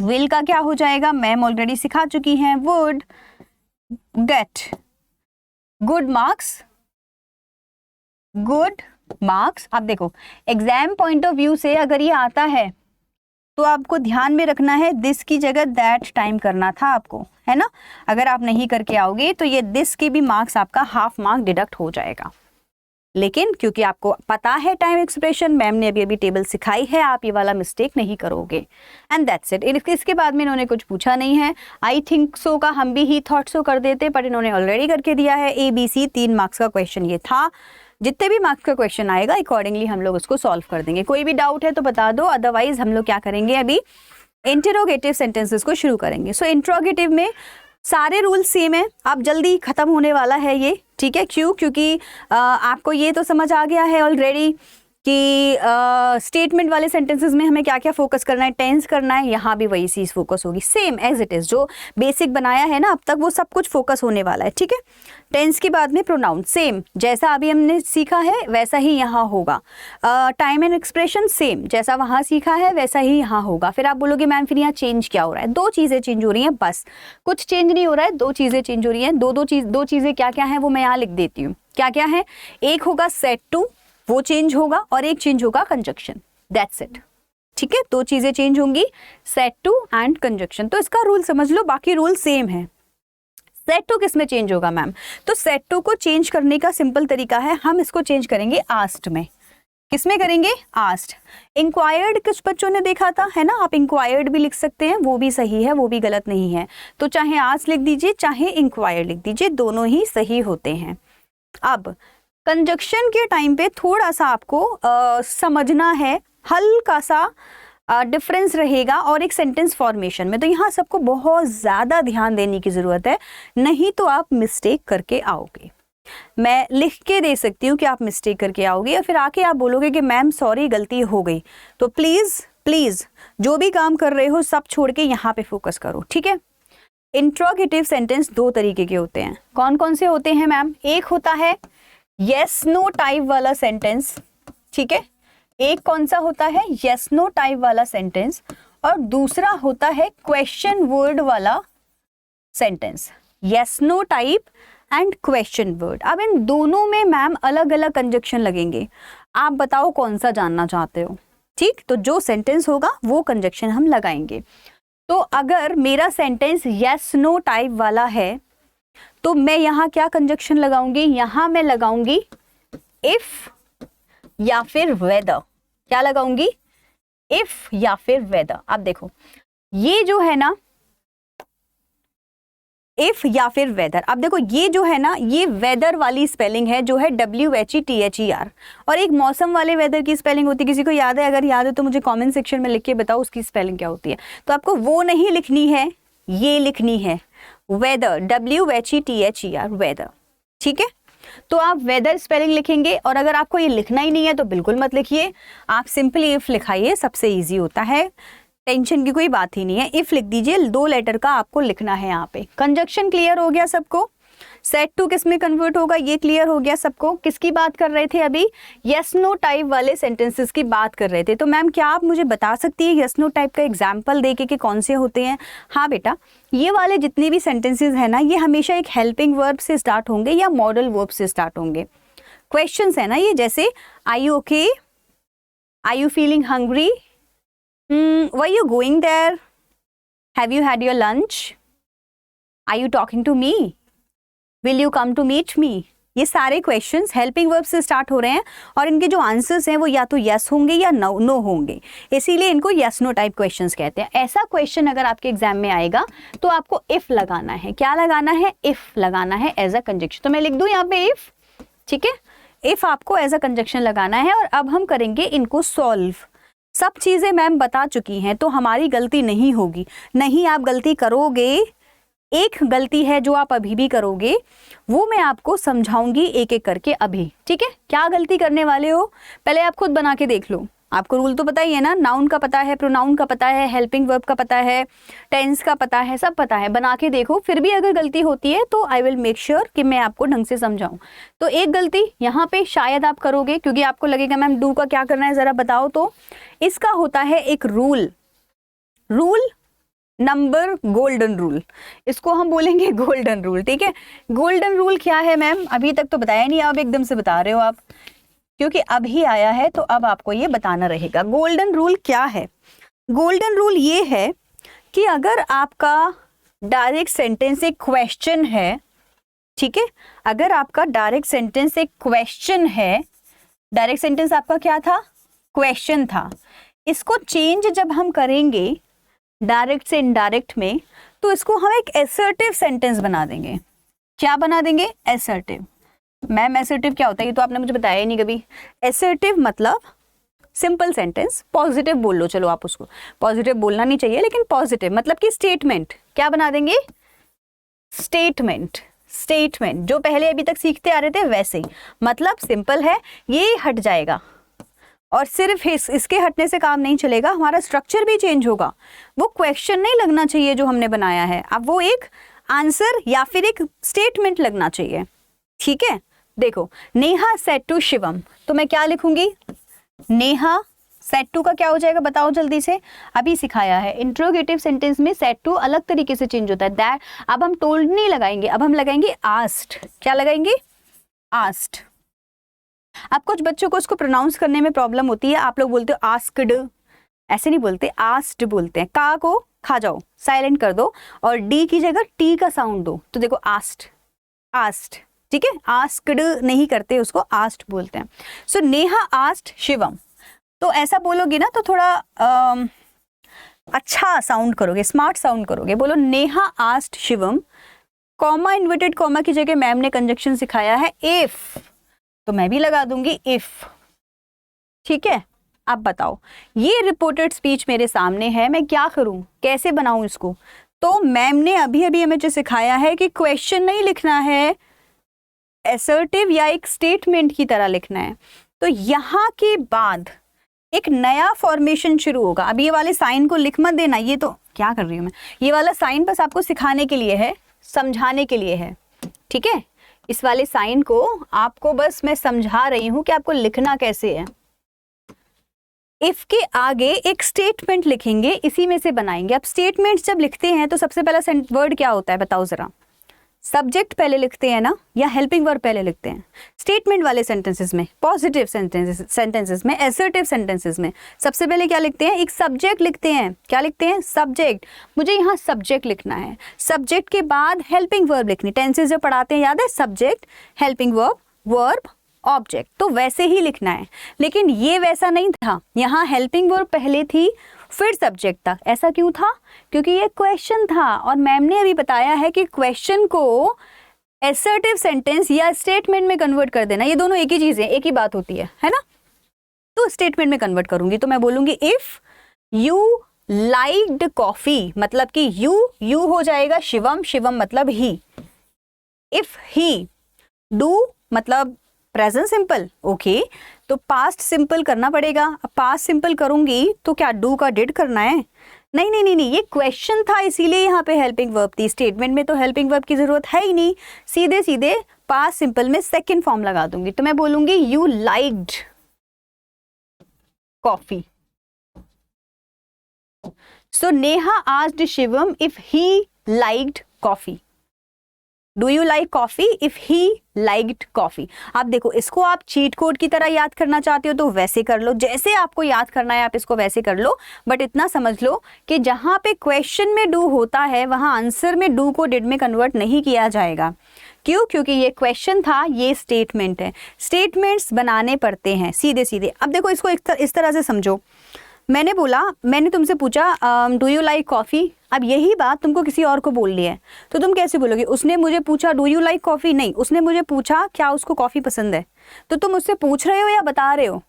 विल का क्या हो जाएगा, मैम ऑलरेडी सिखा चुकी हैं, would get good marks, good marks. अब देखो एग्जाम पॉइंट ऑफ व्यू से अगर ये आता है तो आपको ध्यान में रखना है दिस की जगह दैट टाइम करना था आपको, है ना। अगर आप नहीं करके आओगे तो ये दिस के भी मार्क्स आपका हाफ मार्क डिडक्ट हो जाएगा। लेकिन क्योंकि आपको पता है टाइम एक्सप्रेशन, मैम ने अभी अभी टेबल सिखाई है, आप ये वाला मिस्टेक नहीं करोगे। And that's it. इसके बाद में इन्होंने कुछ पूछा नहीं है। आई थिंक सो का हम भी ही थॉट सो कर देते, पर इन्होंने ऑलरेडी करके दिया है। ABC 3 मार्क्स का क्वेश्चन ये था। जितने भी मार्क्स का क्वेश्चन आएगा अकॉर्डिंगली हम लोग उसको सॉल्व कर देंगे। कोई भी डाउट है तो बता दो, अदरवाइज हम लोग क्या करेंगे, अभी इंटरोगेटिव सेंटेंसेस को शुरू करेंगे। सो इंटरोगेटिव में सारे रूल सेम है, अब जल्दी खत्म होने वाला है ये, ठीक है। क्यों? क्योंकि आपको ये तो समझ आ गया है ऑलरेडी कि स्टेटमेंट वाले सेंटेंसेस में हमें क्या क्या फोकस करना है, टेंस करना है, यहाँ भी वही चीज़ फोकस होगी, सेम एज इट इज़। जो बेसिक बनाया है ना अब तक वो सब कुछ फोकस होने वाला है, ठीक है। टेंस के बाद में प्रोनाउन सेम, जैसा अभी हमने सीखा है वैसा ही यहाँ होगा। टाइम एंड एक्सप्रेशन सेम, जैसा वहाँ सीखा है वैसा ही यहाँ होगा। फिर आप बोलोगे मैम फिर यहाँ चेंज क्या हो रहा है? दो चीज़ें चेंज हो रही हैं बस, कुछ चेंज नहीं हो रहा है, दो चीज़ें चेंज हो रही हैं। दो चीज़ें क्या क्या हैं वो मैं यहाँ लिख देती हूँ। क्या क्या है? एक होगा सेट टू, वो चेंज होगा, और एक चेंज होगा कंजक्शन, दैट्स इट, ठीक है। दो चीजें चेंज होंगी, सेट टू एंड कंजक्शन। तो इसका रूल समझ लो, बाकी रूल सेम है। सेट टू किस में चेंज होगा मैम? तो सेट टू को चेंज करने का सिंपल तरीका है, हम इसको चेंज करेंगे आस्क्ड में। किस में करेंगे? आस्क्ड। इंक्वायर्ड कुछ बच्चों ने देखा था, है ना, आप इंक्वायर्ड भी लिख सकते हैं, वो भी सही है, वो भी गलत नहीं है। तो चाहे आस्क्ड लिख दीजिए चाहे इंक्वायर्ड लिख दीजिए, दोनों ही सही होते हैं। अब कंजक्शन के टाइम पे थोड़ा सा आपको समझना है, हल्का सा डिफरेंस रहेगा और एक सेंटेंस फॉर्मेशन में, तो यहाँ सबको बहुत ज़्यादा ध्यान देने की ज़रूरत है, नहीं तो आप मिस्टेक करके आओगे। मैं लिख के दे सकती हूँ कि आप मिस्टेक करके आओगे, या फिर आके आप बोलोगे कि मैम सॉरी गलती हो गई। तो प्लीज़ प्लीज़ जो भी काम कर रहे हो सब छोड़ के यहाँ पे फोकस करो, ठीक है। इंट्रोगेटिव सेंटेंस दो तरीके के होते हैं। कौन कौन से होते हैं मैम? एक होता है यस नो टाइप वाला सेंटेंस, ठीक है। एक कौन सा होता है? यस नो टाइप वाला सेंटेंस, और दूसरा होता है क्वेश्चन वर्ड वाला sentence. Yes no type and question word. अब इन दोनों में मैम अलग अलग कंजक्शन लगेंगे, आप बताओ कौन सा जानना चाहते हो, ठीक। तो जो सेंटेंस होगा वो कंजक्शन हम लगाएंगे। तो अगर मेरा सेंटेंस यस नो टाइप वाला है तो मैं यहाँ क्या कंजक्शन लगाऊंगी? यहाँ मैं लगाऊंगी इफ या फिर वेदर। क्या लगाऊंगी? इफ या फिर वेदर। अब देखो ये जो है ना, इफ या फिर वेदर, अब देखो ये जो है ना, ये वेदर वाली स्पेलिंग है जो है WHETHER, और एक मौसम वाले वेदर की स्पेलिंग होती है। किसी को याद है? अगर याद है तो मुझे कमेंट सेक्शन में लिख के बताओ उसकी स्पेलिंग क्या होती है। तो आपको वो नहीं लिखनी है, ये लिखनी है वेदर, WHETHER, वेदर, ठीक है। तो आप वेदर स्पेलिंग लिखेंगे, और अगर आपको ये लिखना ही नहीं है तो बिल्कुल मत लिखिए, आप सिंपली इफ लिखाइए, सबसे इजी होता है, टेंशन की कोई बात ही नहीं है। इफ लिख दीजिए, 2 लेटर का आपको लिखना है यहाँ पे। कंजक्शन क्लियर हो गया सबको? सेट टू किस में कन्वर्ट होगा ये क्लियर हो गया सबको? किसकी बात कर रहे थे अभी? यस नो टाइप वाले सेंटेंसेस की बात कर रहे थे। तो मैम क्या आप मुझे बता सकती है यस नो टाइप का एग्जाम्पल देके कि कौन से होते हैं? हाँ बेटा, ये वाले जितने भी सेंटेंसेस है ना, ये हमेशा एक हेल्पिंग वर्ब से स्टार्ट होंगे या मॉडल वर्ब से स्टार्ट होंगे। क्वेश्चंस है ना ये, जैसे I you okay, I you feeling hungry, were you going there, have you had your lunch, are you talking to me, will you come to meet me. ये सारे questions helping verb से start हो रहे हैं, और इनके जो answers हैं वो या तो यस होंगे या नो होंगे, इसीलिए इनको यस नो टाइप क्वेश्चंस कहते हैं। ऐसा क्वेश्चन अगर आपके एग्जाम में आएगा तो आपको इफ लगाना है। क्या लगाना है? इफ लगाना है एज अ कंजक्शन। तो मैं लिख दूं यहाँ पे इफ, ठीक है। इफ आपको एज अ कंजक्शन लगाना है, और अब हम करेंगे इनको सॉल्व। सब चीजें मैम बता चुकी हैं, तो हमारी गलती नहीं होगी। नहीं, आप गलती करोगे, एक गलती है जो आप अभी भी करोगे, वो मैं आपको समझाऊंगी एक एक करके अभी, ठीक है। क्या गलती करने वाले हो पहले आप खुद बना के देख लो। आपको रूल तो पता ही है ना, नाउन का पता है, प्रोनाउन का पता है, हेल्पिंग वर्ब का पता है, टेंस का पता है, सब पता है। बना के देखो, फिर भी अगर गलती होती है तो आई विल मेक श्योर कि मैं आपको ढंग से समझाऊं। तो एक गलती यहाँ पे शायद आप करोगे, क्योंकि आपको लगेगा मैम डू का क्या करना है जरा बताओ। तो इसका होता है एक रूल नंबर, गोल्डन रूल, इसको हम बोलेंगे गोल्डन रूल, ठीक है। गोल्डन रूल क्या है मैम? अभी तक तो बताया नहीं, अब एकदम से बता रहे हो आप, क्योंकि अभी आया है तो अब आपको ये बताना रहेगा। गोल्डन रूल क्या है? गोल्डन रूल ये है कि अगर आपका डायरेक्ट सेंटेंस एक क्वेश्चन है, ठीक है, अगर आपका डायरेक्ट सेंटेंस एक क्वेश्चन है, डायरेक्ट सेंटेंस आपका क्या था? क्वेश्चन था। इसको चेंज जब हम करेंगे डायरेक्ट से इनडायरेक्ट में, तो इसको हम एक असर्टिव सेंटेंस बना देंगे। क्या बना देंगे? असर्टिव। मैम एसर्टिव क्या होता है, ये तो आपने मुझे बताया ही नहीं कभी। एसर्टिव मतलब सिंपल सेंटेंस, पॉजिटिव बोल लो, चलो आप उसको पॉजिटिव बोलना नहीं चाहिए, लेकिन पॉजिटिव मतलब कि स्टेटमेंट, क्या बना देंगे, स्टेटमेंट। स्टेटमेंट जो पहले अभी तक सीखते आ रहे थे वैसे ही, मतलब सिंपल है, ये हट जाएगा। और सिर्फ इसके हटने से काम नहीं चलेगा, हमारा स्ट्रक्चर भी चेंज होगा। वो क्वेश्चन नहीं लगना चाहिए जो हमने बनाया है, अब वो एक आंसर या फिर एक स्टेटमेंट लगना चाहिए, ठीक है। देखो, नेहा सेड टू शिवम, तो मैं क्या लिखूंगी, नेहा सेड टू का क्या हो जाएगा बताओ जल्दी से, अभी सिखाया है। इंट्रोगेटिव सेंटेंस में सेड टू अलग तरीके से चेंज होता है, दैट। अब हम टोल्ड नहीं लगाएंगे, अब हम लगाएंगे आस्क्ड। क्या लगाएंगे, आस्क्ड। अब कुछ बच्चों को उसको प्रोनाउंस करने में प्रॉब्लम होती है, आप लोग बोलते हो आस्क्ड, ऐसे नहीं बोलते, आस्क्ड बोलते हैं। का को खा जाओ, साइलेंट कर दो, और डी की जगह टी का साउंड दो, तो देखो आस्क्ड, आस्क्ड, ठीक है। आस्क्ड नहीं करते, उसको आस्क्ड बोलते हैं। सो नेहा आस्क्ड शिवम, तो ऐसा बोलोगे ना तो थोड़ा अच्छा साउंड करोगे, स्मार्ट साउंड करोगे। बोलो Neha asked Shivam, comma, inverted comma की जगह मैम ने कंजक्शन सिखाया है इफ, तो मैं भी लगा दूंगी इफ, ठीक है। अब बताओ, ये रिपोर्टेड स्पीच मेरे सामने है, मैं क्या करूं, कैसे बनाऊं इसको। तो मैम ने अभी अभी हमें जो सिखाया है कि क्वेश्चन नहीं लिखना है, असर्टिव या एक स्टेटमेंट की तरह लिखना है। तो यहाँ के बाद एक नया फॉर्मेशन शुरू होगा। अब ये वाले साइन को लिख मत देना, ये तो क्या कर रही हूँ मैं, ये वाला साइन बस आपको सिखाने के लिए है, समझाने के लिए है, ठीक है। इस वाले साइन को आपको बस मैं समझा रही हूं कि आपको लिखना कैसे है। इफ के आगे एक स्टेटमेंट लिखेंगे, इसी में से बनाएंगे। अब स्टेटमेंट्स जब लिखते हैं तो सबसे पहला वर्ड क्या होता है बताओ जरा, सब्जेक्ट पहले लिखते हैं ना, या हेल्पिंग वर्ब पहले लिखते हैं। स्टेटमेंट वाले सेंटेंसेस में, पॉजिटिव सेंटेंसेस में, असर्टिव सेंटेंसेस में सबसे पहले क्या लिखते हैं, एक सब्जेक्ट लिखते हैं। क्या लिखते हैं, सब्जेक्ट। मुझे यहाँ सब्जेक्ट लिखना है, सब्जेक्ट के बाद हेल्पिंग वर्ब लिखनी। टेंसेस जो पढ़ाते हैं याद है, subject, helping verb, verb, object, तो वैसे ही लिखना है। लेकिन ये वैसा नहीं था, यहाँ हेल्पिंग वर्ब पहले थी फिर सब्जेक्ट था। ऐसा क्यों था, क्योंकि ये क्वेश्चन था, और मैम ने अभी बताया है कि क्वेश्चन को असर्टिव सेंटेंस या स्टेटमेंट में कन्वर्ट कर देना, ये दोनों एक ही चीज है, एक ही बात होती है ना। तो स्टेटमेंट में कन्वर्ट करूंगी तो मैं बोलूंगी इफ यू लाइक्ड कॉफी, मतलब कि यू हो जाएगा शिवम, शिवम मतलब ही। इफ ही, डू मतलब प्रेजेंट सिंपल, ओके, तो पास्ट सिंपल करना पड़ेगा। अब पास्ट सिंपल करूंगी तो क्या डू का डिड करना है, नहीं नहीं नहीं नहीं, ये क्वेश्चन था इसीलिए यहाँ पे हेल्पिंग वर्ब थी। स्टेटमेंट में तो हेल्पिंग वर्ब की जरूरत है ही नहीं, सीधे सीधे पास्ट सिंपल में सेकंड फॉर्म लगा दूंगी। तो मैं बोलूंगी you liked coffee. So Neha asked Shivam if he liked coffee. Do you like coffee, if he liked coffee. आप देखो, इसको आप चीट कोड की तरह याद करना चाहते हो तो वैसे कर लो, जैसे आपको याद करना है आप इसको वैसे कर लो। बट इतना समझ लो कि जहां पे क्वेश्चन में डू होता है वहां आंसर में डू को डिड में कन्वर्ट नहीं किया जाएगा। क्यों, क्योंकि ये क्वेश्चन था, ये स्टेटमेंट है। स्टेटमेंट्स बनाने पड़ते हैं सीधे सीधे। अब देखो, इसको इस तरह से समझो, मैंने बोला, मैंने तुमसे पूछा डू यू लाइक कॉफ़ी। अब यही बात तुमको किसी और को बोलनी है तो तुम कैसे बोलोगे, उसने मुझे पूछा डू यू लाइक कॉफ़ी, नहीं, उसने मुझे पूछा क्या उसको कॉफ़ी पसंद है। तो तुम उससे पूछ रहे हो या बता रहे हो,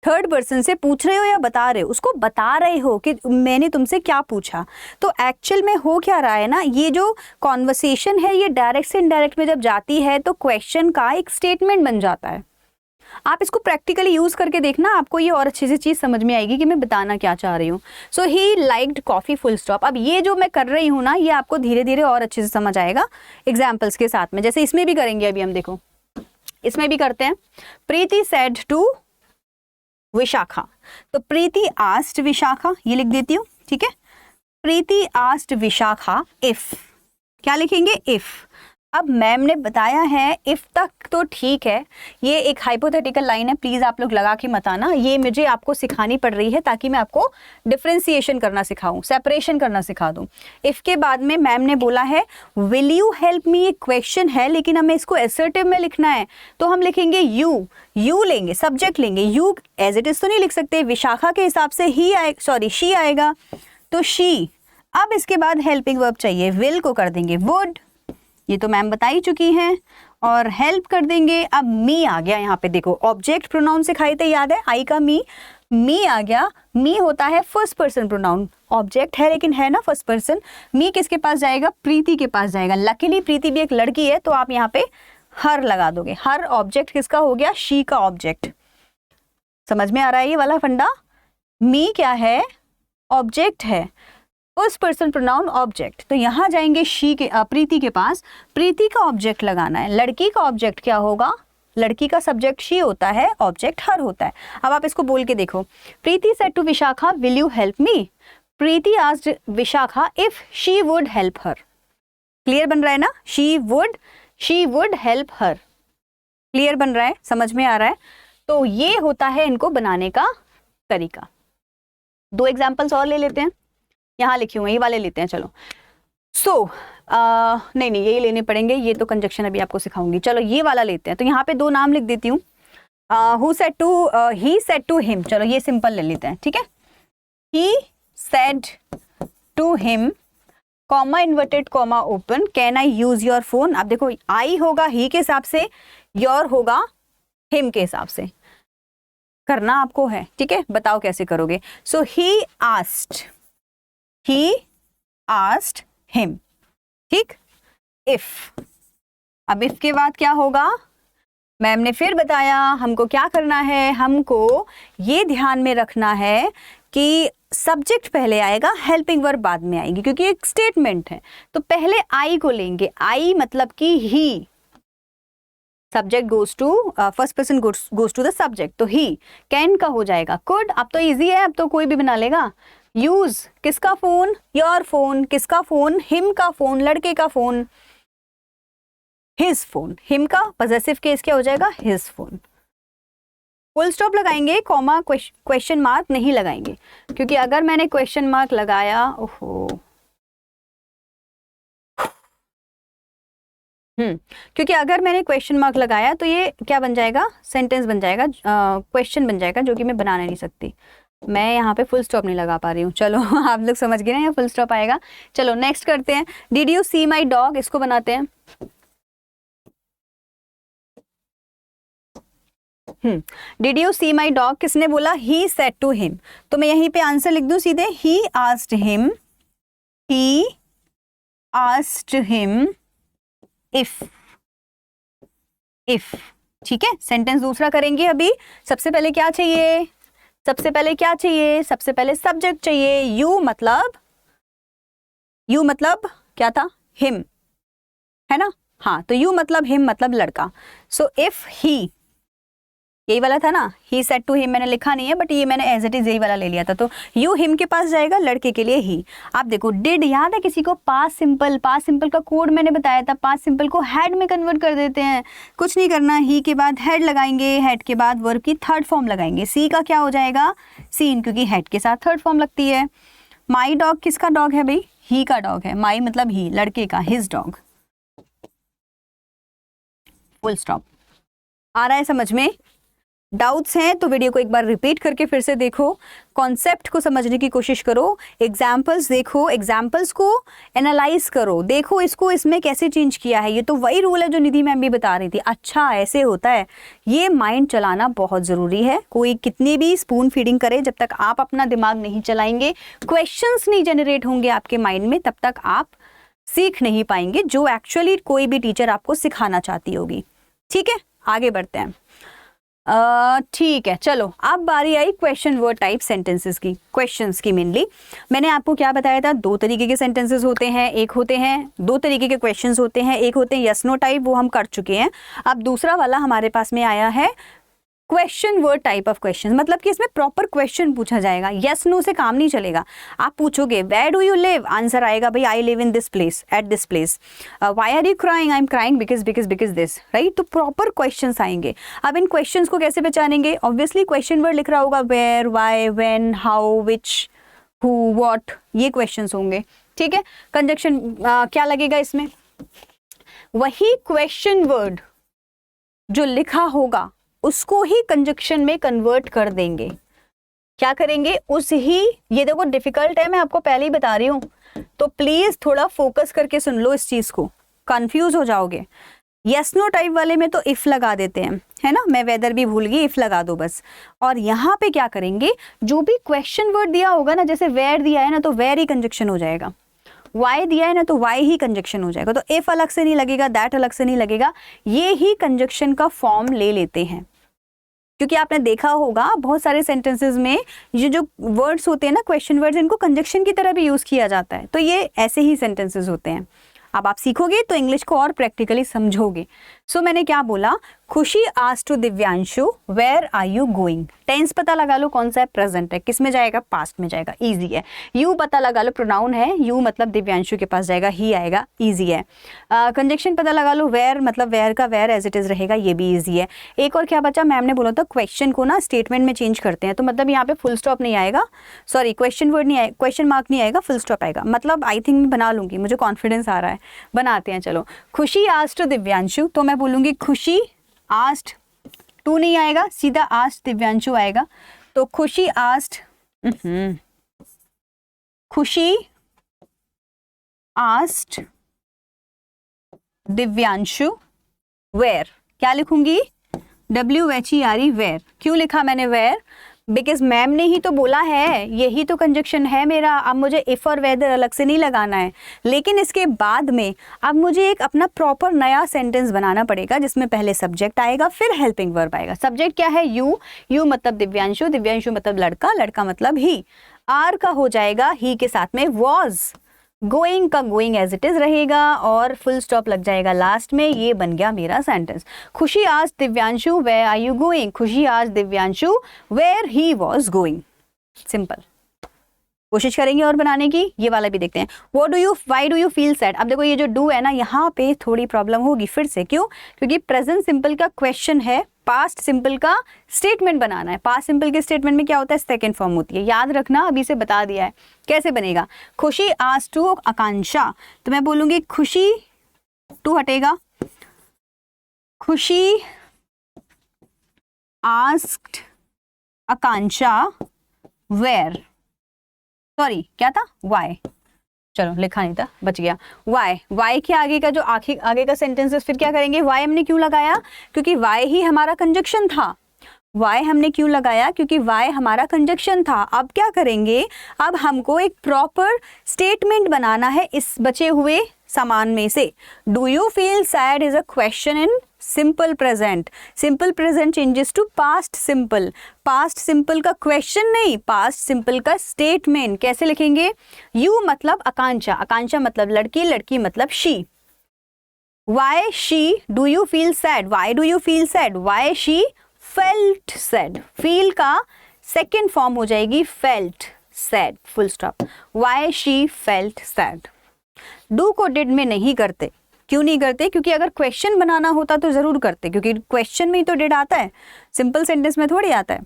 थर्ड पर्सन से पूछ रहे हो या बता रहे हो, उसको बता रहे हो कि मैंने तुमसे क्या पूछा। तो एक्चुअल में हो क्या रहा है ना, ये जो कॉन्वर्सेशन है ये डायरेक्ट से इनडायरेक्ट में जब जाती है तो क्वेश्चन का एक स्टेटमेंट बन जाता है। आप इसको प्रैक्टिकली यूज करके देखना, आपको ये और अच्छे से चीज समझ में आएगी कि मैं बताना क्या चाह रही हूँ। So he liked coffee full stop. अब ये जो मैं कर रही हूँ ना, ये आपको धीरे धीरे और अच्छे से समझ आएगा एग्जाम्पल्स के साथ में। जैसे इसमें भी करेंगे, अभी हम देखो इसमें भी करते हैं। प्रीति सेड टू विशाखा, तो प्रीति आस्क्ड विशाखा, ये लिख देती हूँ, ठीक है। प्रीति आस्क्ड विशाखा इफ, क्या लिखेंगे, इफ। अब मैम ने बताया है इफ तक तो ठीक है, ये एक हाइपोथेटिकल लाइन है, प्लीज आप लोग लगा के मत आना, ये मुझे आपको सिखानी पड़ रही है ताकि मैं आपको डिफरेंशिएशन करना सिखाऊं, सेपरेशन करना सिखा दूं। इफ के बाद में मैम ने बोला है विल यू हेल्प मी, एक क्वेश्चन है लेकिन हमें इसको असर्टिव में लिखना है, तो हम लिखेंगे यू लेंगे, सब्जेक्ट लेंगे। यू एज इट इज तो नहीं लिख सकते, विशाखा के हिसाब से ही शी आएगा, तो शी। अब इसके बाद हेल्पिंग वर्ब चाहिए, विल को कर देंगे वुड, ये तो मैम बता ही चुकी हैं। और हेल्प कर देंगे। अब मी आ गया यहाँ पे, देखो ऑब्जेक्ट प्रोनाउन सिखाए थे, याद है, आई का मी आ गया। मी होता है फर्स्ट पर्सन प्रोनाउन, ऑब्जेक्ट है लेकिन है ना फर्स्ट पर्सन। मी किसके पास जाएगा? प्रीति के पास जाएगा। लकीली प्रीति भी एक लड़की है तो आप यहाँ पे हर लगा दोगे। हर ऑब्जेक्ट किसका हो गया? शी का ऑब्जेक्ट। समझ में आ रहा है ये वाला फंडा? मी क्या है? ऑब्जेक्ट है, फर्स्ट पर्सन प्रोनाउन ऑब्जेक्ट। तो यहाँ जाएंगे शी के प्रीति के पास, प्रीति का ऑब्जेक्ट लगाना है। लड़की का ऑब्जेक्ट क्या होगा? लड़की का सब्जेक्ट शी होता है, ऑब्जेक्ट हर होता है। अब आप इसको बोल के देखो। Preeti said to Vishakha will you help me? Preeti asked Vishakha if she would help her. Clear बन रहा है ना? She would help her. Clear बन रहा है? समझ में आ रहा है? तो ये होता है इनको बनाने का तरीका। 2 एग्जाम्पल्स और ले लेते हैं, यहाँ लिखे हुए ये वाले लेते हैं। चलो नहीं यही लेने पड़ेंगे, ये तो कंजक्शन अभी आपको सिखाऊंगी। चलो ये वाला लेते हैं। तो यहाँ पे 2 नाम लिख देती हूँ। ही सेड टू हिम, चलो ये सिंपल ले लेते हैं, ठीक है। He said to him, comma inverted comma open, can I use your phone. अब देखो आई होगा ही के हिसाब से, योर होगा हिम के हिसाब से। करना आपको है, ठीक है, बताओ कैसे करोगे। सो ही आस्क्ड हिम, ठीक। इफ, अब इफ के बाद क्या होगा? मैम ने फिर बताया हमको क्या करना है। हमको ये ध्यान में रखना है कि सब्जेक्ट पहले आएगा, हेल्पिंग वर्ब बाद में आएगी, क्योंकि एक स्टेटमेंट है। तो पहले आई को लेंगे। आई मतलब कि he, subject goes to first person goes to the subject, तो ही। कैन का हो जाएगा कुड। अब तो इजी है, अब तो कोई भी बना लेगा। यूज, किसका फोन? Your phone. किसका फोन? हिम का फोन, लड़के का फोन। हिज फोन, हिम का पॉसेसिव केस क्या हो जाएगा? His phone. फुल स्टॉप लगाएंगे, कॉमा क्वेश्चन मार्क नहीं लगाएंगे, क्योंकि अगर मैंने क्वेश्चन मार्क लगाया, ओहो, क्योंकि अगर मैंने क्वेश्चन मार्क लगाया तो ये क्या बन जाएगा? सेंटेंस बन जाएगा, क्वेश्चन बन जाएगा, जो कि मैं बना नहीं सकती। मैं यहाँ पे फुल स्टॉप नहीं लगा पा रही हूँ। चलो आप लोग समझ गए ना, यहाँ फुल स्टॉप आएगा। चलो नेक्स्ट करते हैं। Did you see my dog, इसको बनाते हैं। Did you see my dog किसने बोला? He said to him. तो मैं यहीं पे आंसर लिख दूं सीधे, he asked him, he asked him if, ठीक है। सेंटेंस दूसरा करेंगे अभी। सबसे पहले क्या चाहिए? सबसे पहले सब्जेक्ट चाहिए। यू मतलब क्या था? हिम, है ना? हाँ, तो यू मतलब हिम मतलब लड़का। सो इफ ही, यही वाला था ना, ही सेड टू हिम मैंने लिखा नहीं है, बट ये मैंने एज इट इज यही वाला ले लिया था। तो यू हिम के पास जाएगा, लड़के के लिए ही। आप देखो डिड, याद है किसी को? पास्ट सिंपल का कोड मैंने बताया था। पास्ट सिंपल को हैड में कन्वर्ट कर देते हैं। कुछ नहीं करना, ही के बाद हैड लगाएंगे, हैड के बाद वर्ब की थर्ड फॉर्म लगाएंगे। सी का क्या हो जाएगा? सीन, क्योंकि हैड के साथ थर्ड फॉर्म लगती है। माई डॉग, किसका डॉग है भाई? ही का डॉग है। माई मतलब ही, लड़के का, हिज डॉग। Full stop. आ रहा है समझ में? डाउट्स हैं तो वीडियो को एक बार रिपीट करके फिर से देखो, कॉन्सेप्ट को समझने की कोशिश करो, एग्जाम्पल्स देखो, एग्जाम्पल्स को एनालाइज करो, देखो इसको इसमें कैसे चेंज किया है। ये तो वही रूल है जो निधि मैम भी बता रही थी। अच्छा ऐसे होता है, ये माइंड चलाना बहुत ज़रूरी है। कोई कितनी भी स्पून फीडिंग करे, जब तक आप अपना दिमाग नहीं चलाएंगे, क्वेश्चंस नहीं जनरेट होंगे आपके माइंड में, तब तक आप सीख नहीं पाएंगे जो एक्चुअली कोई भी टीचर आपको सिखाना चाहती होगी। ठीक है, आगे बढ़ते हैं। ठीक है, चलो अब बारी आई क्वेश्चन वर्ड टाइप सेंटेंसेस की, क्वेश्चंस की। मेनली मैंने आपको क्या बताया था? 2 तरीके के सेंटेंसेस होते हैं। एक होते हैं 2 तरीके के क्वेश्चंस होते हैं। एक होते हैं यस नो टाइप, वो हम कर चुके हैं। अब दूसरा वाला हमारे पास में आया है question word type of question, मतलब कि इसमें प्रॉपर क्वेश्चन पूछा जाएगा। यस नो से काम नहीं चलेगा। आप पूछोगे where do you live, answer आएगा भाई I live in this place, at this place. Why are you crying, I am crying because this, right. तो प्रॉपर क्वेश्चंस आएंगे। अब इन क्वेश्चंस को कैसे पहचानेंगे? ऑब्वियसली क्वेश्चन वर्ड लिख रहा होगा, where, why, when, how, which, who, what, ये क्वेश्चंस होंगे। ठीक है, कंजक्शन क्या लगेगा इसमें? वही क्वेश्चन वर्ड जो लिखा होगा उसको ही कंजक्शन में कन्वर्ट कर देंगे। क्या करेंगे? उस ही, ये देखो डिफिकल्ट है, मैं आपको पहले ही बता रही हूँ, तो प्लीज थोड़ा फोकस करके सुन लो इस चीज को, कंफ्यूज हो जाओगे। यस नो टाइप वाले में तो इफ लगा देते हैं, है ना, मैं वेदर भी भूल गई, इफ लगा दो बस। और यहाँ पे क्या करेंगे, जो भी क्वेश्चन वर्ड दिया होगा ना, जैसे वेयर दिया है ना तो वेयर ही कंजक्शन हो जाएगा, वाई दिया है ना तो वाई ही कंजक्शन हो जाएगा। तो इफ अलग से नहीं लगेगा, दैट अलग से नहीं लगेगा, ये ही कंजक्शन का फॉर्म ले लेते हैं। क्योंकि आपने देखा होगा बहुत सारे सेंटेंसेस में ये जो वर्ड्स होते हैं ना, क्वेश्चन वर्ड्स, इनको कंजक्शन की तरह भी यूज किया जाता है। तो ये ऐसे ही सेंटेंसेस होते हैं। अब आप सीखोगे तो इंग्लिश को और प्रैक्टिकली समझोगे। सो मैंने क्या बोला, Khushi asked to Divyanshu where are you going. Tense पता लगा लो कौन सा है, प्रेजेंट है, किस में जाएगा, पास्ट में जाएगा, इजी है। यू पता लगा लो, प्रोनाउन है, यू मतलब दिव्यांशु के पास जाएगा, ही आएगा, इजी है। कंजक्शन पता लगा लो, वेयर मतलब वेयर का वेयर एज इट इज रहेगा, ये भी इजी है। एक और क्या बचा, मैम ने बोला था क्वेश्चन को ना स्टेटमेंट में चेंज करते हैं, तो मतलब यहाँ पे फुल स्टॉप नहीं आएगा, सॉरी क्वेश्चन वर्ड नहीं आएगा, क्वेश्चन मार्क नहीं आएगा, फुल स्टॉप आएगा। मतलब आई थिंक मैं बना लूंगी, मुझे कॉन्फिडेंस आ रहा है, बनाते हैं। चलो, खुशी आस्क्ड टू दिव्यांशु, तो मैं बोलूंगी खुशी आस्क्ड टू नहीं आएगा, सीधा आस्क्ड दिव्यांशु आएगा। तो खुशी आस्क्ड, खुशी आस्क्ड दिव्यांशु वेयर, क्या लिखूंगी, WHERE वेयर। क्यों लिखा मैंने वेयर, बिकॉज मैम ने ही तो बोला है, यही तो कंजक्शन है मेरा। अब मुझे इफ और वेदर अलग से नहीं लगाना है, लेकिन इसके बाद में अब मुझे एक अपना प्रॉपर नया सेंटेंस बनाना पड़ेगा, जिसमें पहले सब्जेक्ट आएगा, फिर हेल्पिंग वर्ब आएगा। सब्जेक्ट क्या है, यू, यू मतलब दिव्यांशु, दिव्यांशु मतलब लड़का, लड़का मतलब ही, आर का हो जाएगा ही के साथ में वॉज, गोइंग का गोइंग एज इट इज रहेगा, और फुल स्टॉप लग जाएगा लास्ट में। ये बन गया मेरा sentence. Khushi asked Divyanshu where are you going, Khushi asked Divyanshu where he was going. Simple. कोशिश करेंगे और बनाने की। ये वाला भी देखते हैं, why do you feel sad. अब देखो ये जो डू है ना, यहाँ पे थोड़ी प्रॉब्लम होगी फिर से। क्यों, क्योंकि प्रेजेंट सिंपल का क्वेश्चन है, पास्ट सिंपल का स्टेटमेंट बनाना है। पास्ट सिंपल के स्टेटमेंट में क्या होता है, सेकंड फॉर्म होती है, याद रखना, अभी से बता दिया है कैसे बनेगा। खुशी आस्क्ड टू आकांक्षा, तो मैं बोलूंगी खुशी, टू हटेगा, खुशी आस्क्ड आकांक्षा वेयर, सॉरी क्या था, वाई, चलो लिखा नहीं था, बच गया। वाई, वाई के आगे का जो आगे का सेंटेंस है, फिर क्या करेंगे, वाई हमने क्यों लगाया, क्योंकि वाई ही हमारा कंजक्शन था। वाई हमने क्यों लगाया, क्योंकि वाई हमारा कंजक्शन था। अब क्या करेंगे, अब हमको एक प्रॉपर स्टेटमेंट बनाना है इस बचे हुए सामान में से। Do you feel sad is a question in simple present, simple present changes to past simple, past simple का क्वेश्चन नहीं, पास्ट सिंपल का स्टेटमेंट। कैसे लिखेंगे, यू मतलब आकांक्षा, आकांक्षा मतलब लड़की, लड़की मतलब she. Why she, do you feel sad, why do you feel sad, why she felt sad, feel का सेकेंड फॉर्म हो जाएगी felt sad, full stop. Why she felt sad. Do को डिड में नहीं करते, क्यों नहीं करते, क्योंकि अगर क्वेश्चन बनाना होता तो जरूर करते, क्योंकि क्वेश्चन में ही तो डिड आता है, सिंपल सेंटेंस में थोड़ी आता है,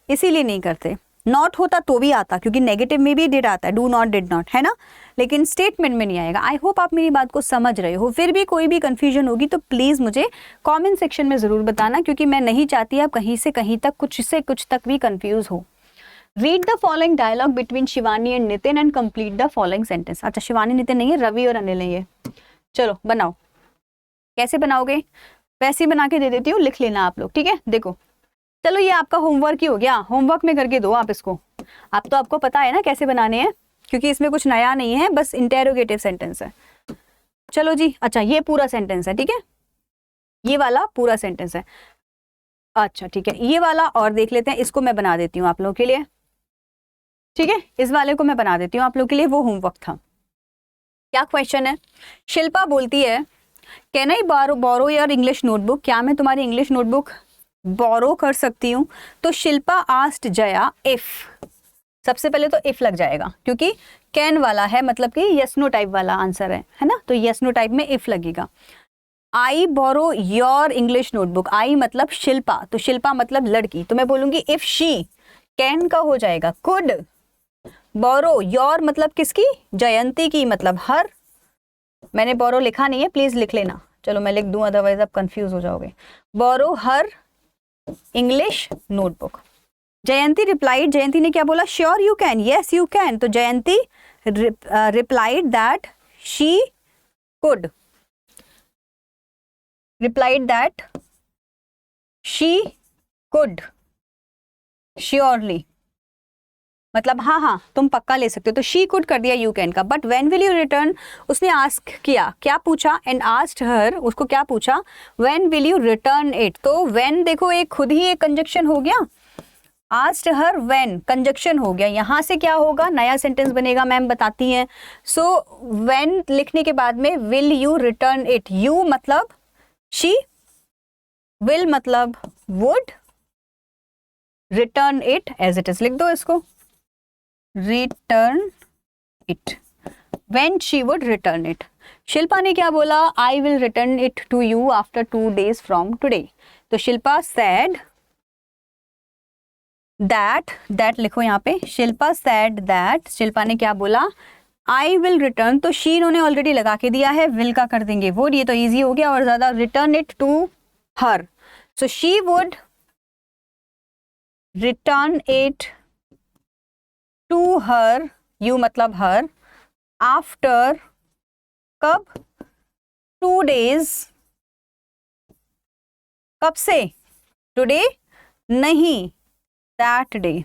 इसीलिए नहीं करते। नॉट होता तो भी आता, क्योंकि नेगेटिव में भी डिड आता है, डू नॉट डिड नॉट, है ना, लेकिन स्टेटमेंट में नहीं आएगा। आई होप आप मेरी बात को समझ रहे हो। फिर भी कोई भी कंफ्यूजन होगी तो प्लीज़ मुझे कमेंट सेक्शन में ज़रूर बताना, क्योंकि मैं नहीं चाहती आप कहीं से कहीं तक, कुछ से कुछ तक भी कंफ्यूज हो। Read the following dialogue between Shivani and Nitin and complete the following sentence. अच्छा, शिवानी नितिन नहीं है, रवि और अनिल है ये। चलो बनाओ, कैसे बनाओगे, वैसे ही बना के दे देती हूँ, लिख लेना आप लोग, ठीक है। देखो चलो, ये आपका होमवर्क ही हो गया, होमवर्क में करके दो आप इसको। अब तो आपको पता है ना कैसे बनाने हैं, क्योंकि इसमें कुछ नया नहीं है, बस इंटेरोगेटिव सेंटेंस है। चलो जी, अच्छा ये पूरा सेंटेंस है, ठीक है, ये वाला पूरा सेंटेंस है। अच्छा ठीक है, ये वाला और देख लेते हैं, इसको मैं बना देती हूँ आप लोगों के लिए, ठीक है, इस वाले को मैं बना देती हूँ आप लोगों के लिए, वो होमवर्क था। क्या क्वेश्चन है, शिल्पा बोलती है can I borrow your English notebook, क्या मैं तुम्हारी इंग्लिश नोटबुक बोरो कर सकती हूँ। तो शिल्पा आस्क्ड जया इफ, सबसे पहले तो इफ लग जाएगा, क्योंकि कैन वाला है, मतलब कि यस नो टाइप वाला आंसर है ना, तो यस नो टाइप में इफ लगेगा। आई बोरो योर इंग्लिश नोटबुक, आई मतलब शिल्पा, तो शिल्पा मतलब लड़की, तो मैं बोलूंगी इफ शी, कैन का हो जाएगा कुड, बोरो योर मतलब किसकी, जयंती की, मतलब हर, मैंने बोरो लिखा नहीं है, प्लीज लिख लेना, चलो मैं लिख दूं, अदरवाइज आप कंफ्यूज हो जाओगे। Borrow her English notebook. Jayanti replied, Jayanti ने क्या बोला, sure you can, yes you can, तो Jayanti replied that she could. replied that she could surely, मतलब हाँ हाँ तुम पक्का ले सकते हो, तो she could कर दिया you can का, but when will you return, उसने ask किया, क्या पूछा, and asked her, उसको क्या पूछा, when will you return it, तो when देखो एक खुद ही एक कंजक्शन हो गया, asked her when कंजक्शन हो गया, यहाँ से क्या होगा, नया सेंटेंस बनेगा, मैम बताती हैं, so when लिखने के बाद में will you return it, you मतलब she, will मतलब would, return it as it is लिख दो इसको, return it, when she would return it. Shilpa ने क्या बोला, I will return it to you after 2 days from today. तो शिल्पा said that लिखो यहाँ पे, शिल्पा said that, शिल्पा ने क्या बोला, I will return, तो she इन्होंने ऑलरेडी लगा के दिया है, will का कर देंगे वो, ये तो इजी हो गया और ज्यादा, return it to her, so she would return it to her, you मतलब her, after कब, 2 days, कब से, today नहीं, that day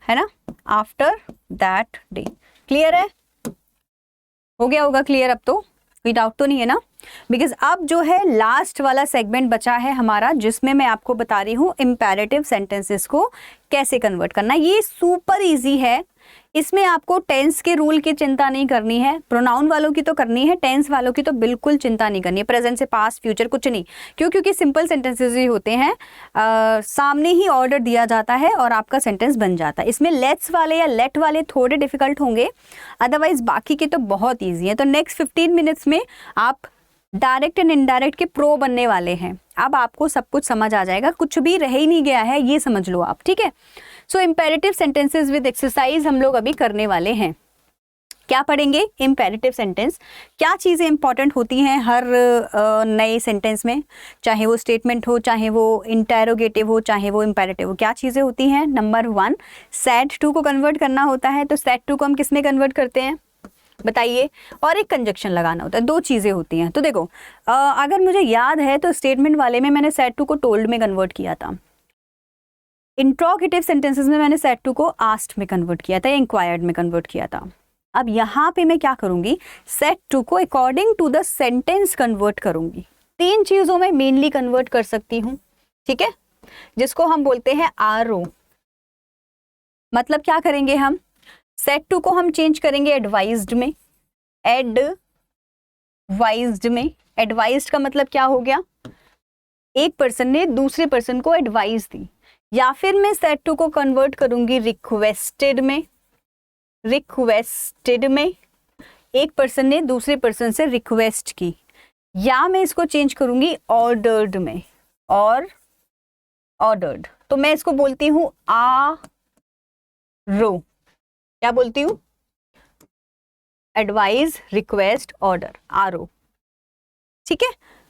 है ना, after that day. क्लियर है, हो गया होगा क्लियर, अब तो कोई डाउट तो नहीं है ना, बिकॉज अब जो है लास्ट वाला सेगमेंट बचा है हमारा, जिसमें मैं आपको बता रही हूँ इंपेरेटिव सेंटेंसेस को कैसे कन्वर्ट करना। ये सुपर इजी है, इसमें आपको टेंस के रूल की चिंता नहीं करनी है, प्रोनाउन वालों की तो करनी है, टेंस वालों की तो बिल्कुल चिंता नहीं करनी है, प्रेजेंट से पास्ट फ्यूचर कुछ नहीं, क्योंकि सिंपल सेंटेंसेस ही होते हैं, सामने ही ऑर्डर दिया जाता है और आपका सेंटेंस बन जाता है। इसमें लेट्स वाले या लेट वाले थोड़े डिफिकल्ट होंगे, अदरवाइज बाकी के तो बहुत ईजी है। तो नेक्स्ट 15 मिनट्स में आप डायरेक्ट एंड इनडायरेक्ट के प्रो बनने वाले हैं, अब आपको सब कुछ समझ आ जाएगा, कुछ भी रह ही नहीं गया है, ये समझ लो आप, ठीक है। सो इम्पेरेटिव सेंटेंसेस विद एक्सरसाइज हम लोग अभी करने वाले हैं। क्या पढ़ेंगे, इम्पेरेटिव सेंटेंस, क्या चीज़ें इंपॉर्टेंट होती हैं हर नए सेंटेंस में, चाहे वो स्टेटमेंट हो, चाहे वो इंटेरोगेटिव हो, चाहे वो इम्पेरेटिव हो, क्या चीज़ें होती हैं। नंबर 1, सेड टू को कन्वर्ट करना होता है, तो सेड टू को हम किस में कन्वर्ट करते हैं बताइए, और एक कंजक्शन लगाना होता है, 2 चीज़ें होती हैं। तो देखो अगर मुझे याद है तो स्टेटमेंट वाले में मैंने सेड टू को टोल्ड में कन्वर्ट किया था, इंट्रोगेटिव सेंटेंसेस में मैंने सेड टू को आस्क्ड में कन्वर्ट किया था, इंक्वायर्ड में कन्वर्ट किया था। अब यहाँ पे मैं क्या करूँगी, सेड टू को according to the sentence convert करूँगी। 3 चीज़ों में मेनली कन्वर्ट कर सकती हूँ, ठीक है, जिसको हम बोलते हैं आरओ। मतलब क्या करेंगे हम, सेड टू को हम चेंज करेंगे एडवाइज्ड में, एडवाइज्ड में। एडवाइज्ड का मतलब क्या हो गया, एक पर्सन ने दूसरे पर्सन को एडवाइस दी, या फिर मैं सेड टू को कन्वर्ट करूंगी रिक्वेस्टेड में। रिक्वेस्टेड में एक पर्सन ने दूसरे पर्सन से रिक्वेस्ट की, या मैं इसको चेंज करूंगी ऑर्डर्ड में, और ऑर्डर्ड, तो मैं इसको बोलती हूँ आरो। क्या बोलती हूँ, एडवाइस, रिक्वेस्ट, ऑर्डर, आरओ, ठीक है।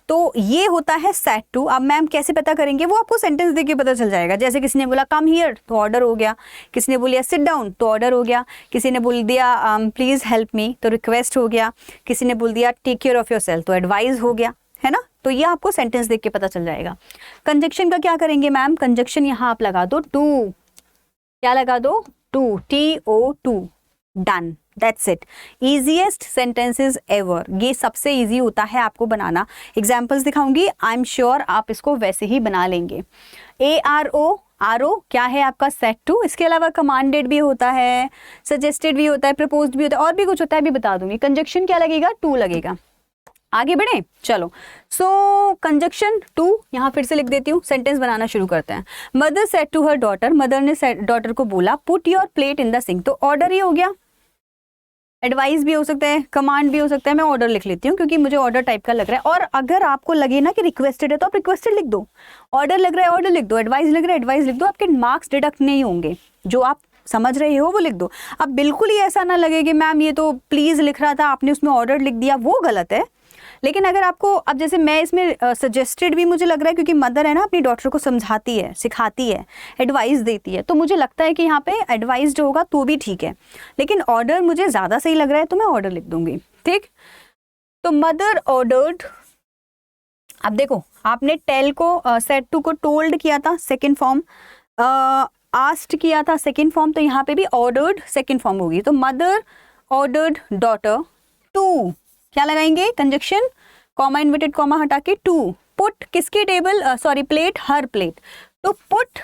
तो ये होता है सेड टू। अब मैम कैसे पता करेंगे, वो आपको सेंटेंस देके पता चल जाएगा। जैसे किसी ने बोला कम हियर तो ऑर्डर हो गया, किसी ने बोलिया सिट डाउन तो ऑर्डर हो गया, किसी ने बोल दिया प्लीज हेल्प मी तो रिक्वेस्ट हो गया, किसी ने बोल दिया टेक केयर ऑफ योरसेल्फ तो एडवाइस हो गया, है ना। तो ये आपको सेंटेंस देख के पता चल जाएगा। कंजक्शन का क्या करेंगे मैम, कंजक्शन यहाँ आप लगा दो टू, क्या लगा दो, to, TO2, done, that's it. Easiest sentences ever, ये सबसे इजी होता है आपको बनाना। एग्जाम्पल्स दिखाऊंगी, आई एम श्योर आप इसको वैसे ही बना लेंगे। ARO, आरओ क्या है आपका, सेड टू। इसके अलावा कमांडेड भी होता है, सजेस्टेड भी होता है, प्रपोज्ड भी होता है, और भी कुछ होता है, भी बता दूंगी। कंजक्शन क्या लगेगा, टू लगेगा। आगे बढ़े, चलो। सो कंजक्शन टू यहाँ फिर से लिख देती हूँ, सेंटेंस बनाना शुरू करते हैं। Mother said to her daughter, mother ने डॉटर को बोला put your plate in the sink, तो ऑर्डर ही हो गया। एडवाइस भी हो सकता है, कमांड भी हो सकता है, मैं ऑर्डर लिख लेती हूँ क्योंकि मुझे ऑर्डर टाइप का लग रहा है। और अगर आपको लगे ना कि रिक्वेस्टेड है तो आप रिक्वेस्टेड लिख दो, ऑर्डर लग रहा है ऑर्डर लिख दो, एडवाइस लग रहा है एडवाइस लिख दो, आपके मार्क्स डिडक्ट नहीं होंगे, जो आप समझ रहे हो वो लिख दो। अब बिल्कुल ही ऐसा ना लगे कि मैम ये तो प्लीज लिख रहा था आपने उसमें ऑर्डर लिख दिया, वो गलत है। लेकिन अगर आपको, अब जैसे मैं इसमें सजेस्टेड भी मुझे लग रहा है क्योंकि मदर है ना अपनी डॉटर को समझाती है, सिखाती है, एडवाइस देती है, तो मुझे लगता है कि यहाँ पे एडवाइस्ड होगा तो भी ठीक है। लेकिन ऑर्डर मुझे ज़्यादा सही लग रहा है तो मैं ऑर्डर लिख दूंगी। ठीक। तो मदर ऑर्डर्ड, अब देखो आपने टेल को सेड टू को टोल्ड किया था सेकेंड फॉर्म, आस्क्ड किया था सेकेंड फॉर्म, तो यहाँ पे भी ऑर्डर्ड सेकेंड फॉर्म होगी। तो मदर ऑर्डर्ड डॉटर टू, क्या लगाएंगे कंजक्शन, कॉमा इन्वर्टेड कॉमा हटा के टू, पुट किसकी टेबल, सॉरी प्लेट, हर प्लेट, तो पुट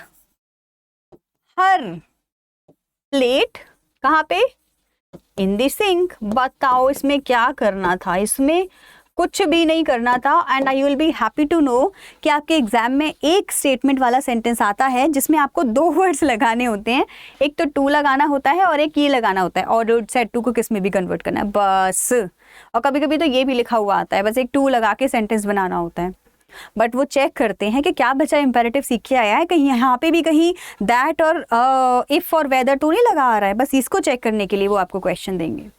हर प्लेट कहाँ पे, इन द सिंक। बताओ इसमें क्या करना था, इसमें कुछ भी नहीं करना था। And I will be happy to know कि आपके एग्जाम में एक स्टेटमेंट वाला सेंटेंस आता है जिसमें आपको दो वर्ड्स लगाने होते हैं, एक तो टू लगाना होता है और एक ये लगाना होता है, ऑर्डर्ड सेड टू को किस में भी कन्वर्ट करना है बस। और कभी कभी तो ये भी लिखा हुआ आता है, बस एक टू लगा के सेंटेंस बनाना होता है। बट वो चेक करते हैं कि क्या बच्चा इंपेरेटिव सीख के आया है, कहीं यहाँ पे भी कहीं दैट और इफ और वेदर टू नहीं लगा आ रहा है, बस इसको चेक करने के लिए वो आपको क्वेश्चन देंगे।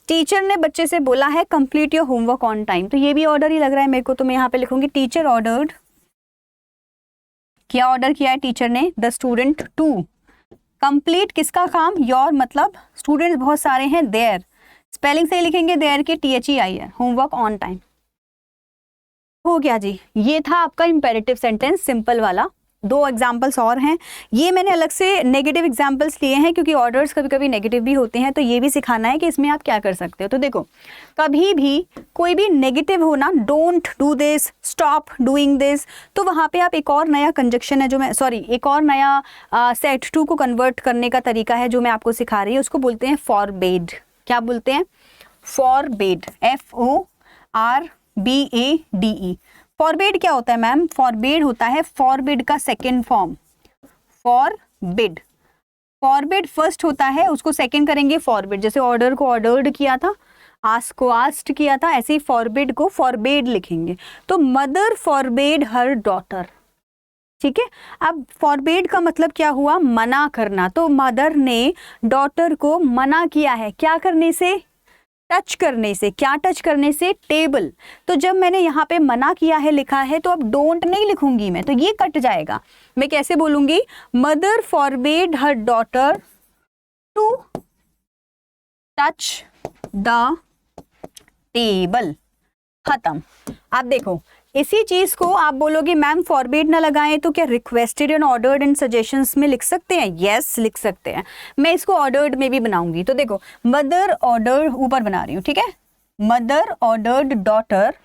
टीचर ने बच्चे से बोला है complete your homework on time, तो ये भी ऑर्डर ही लग रहा है मेरे को, तो मैं यहाँ पे लिखूंगी टीचर ऑर्डर्ड, क्या ऑर्डर किया है टीचर ने, द स्टूडेंट टू कंप्लीट किसका काम, योर मतलब स्टूडेंट्स बहुत सारे हैं, देयर, स्पेलिंग सही लिखेंगे, देयर के THEIR, होमवर्क ऑन टाइम। हो गया जी, ये था आपका इंपेरेटिव सेंटेंस सिंपल वाला। दो एग्जाम्पल्स और हैं, ये मैंने अलग से नेगेटिव एग्जाम्पल्स लिए हैं क्योंकि ऑर्डर्स कभी कभी नेगेटिव भी होते हैं, तो ये भी सिखाना है कि इसमें आप क्या कर सकते हो। तो देखो कभी भी कोई भी नेगेटिव हो ना, don't do this, stop doing this, तो वहाँ पे आप एक और नया कंजक्शन है जो मैं, सॉरी एक और नया सेट टू को कन्वर्ट करने का तरीका है जो मैं आपको सिखा रही हूँ, उसको बोलते हैं फॉरबेड। क्या बोलते हैं, फॉरबेड, FORBADE। फॉरबिड क्या होता है मैम, फॉरबिड होता है फॉरबिड का second form, forbid. Forbid first होता है, उसको सेकेंड करेंगे फॉरबिड, जैसे ऑर्डर को ऑर्डर्ड किया था, आस्क को आस्क्ड किया था, ऐसे ही फॉरबिड को फॉरबेड लिखेंगे। तो मदर फॉरबेड हर डॉटर, ठीक है। अब फॉरबेड का मतलब क्या हुआ, मना करना, तो मदर ने डॉटर को मना किया है क्या करने से, टच करने से। क्या टच करने से, टेबल। तो जब मैंने यहाँ पे मना किया है लिखा है, तो अब डोंट नहीं लिखूंगी मैं, तो ये कट जाएगा। मैं कैसे बोलूंगी, mother forbade her daughter to touch the table, खत्म। आप देखो इसी चीज को आप बोलोगे मैम फॉरबिड ना लगाएं तो क्या requested and ordered and suggestions में लिख सकते हैं, यस लिख सकते हैं। मैं इसको ऑर्डर्ड में भी बनाऊंगी, तो देखो मदर ऑर्डर ऊपर बना रही हूँ, ठीक है, मदर ऑर्डर्ड डॉटर।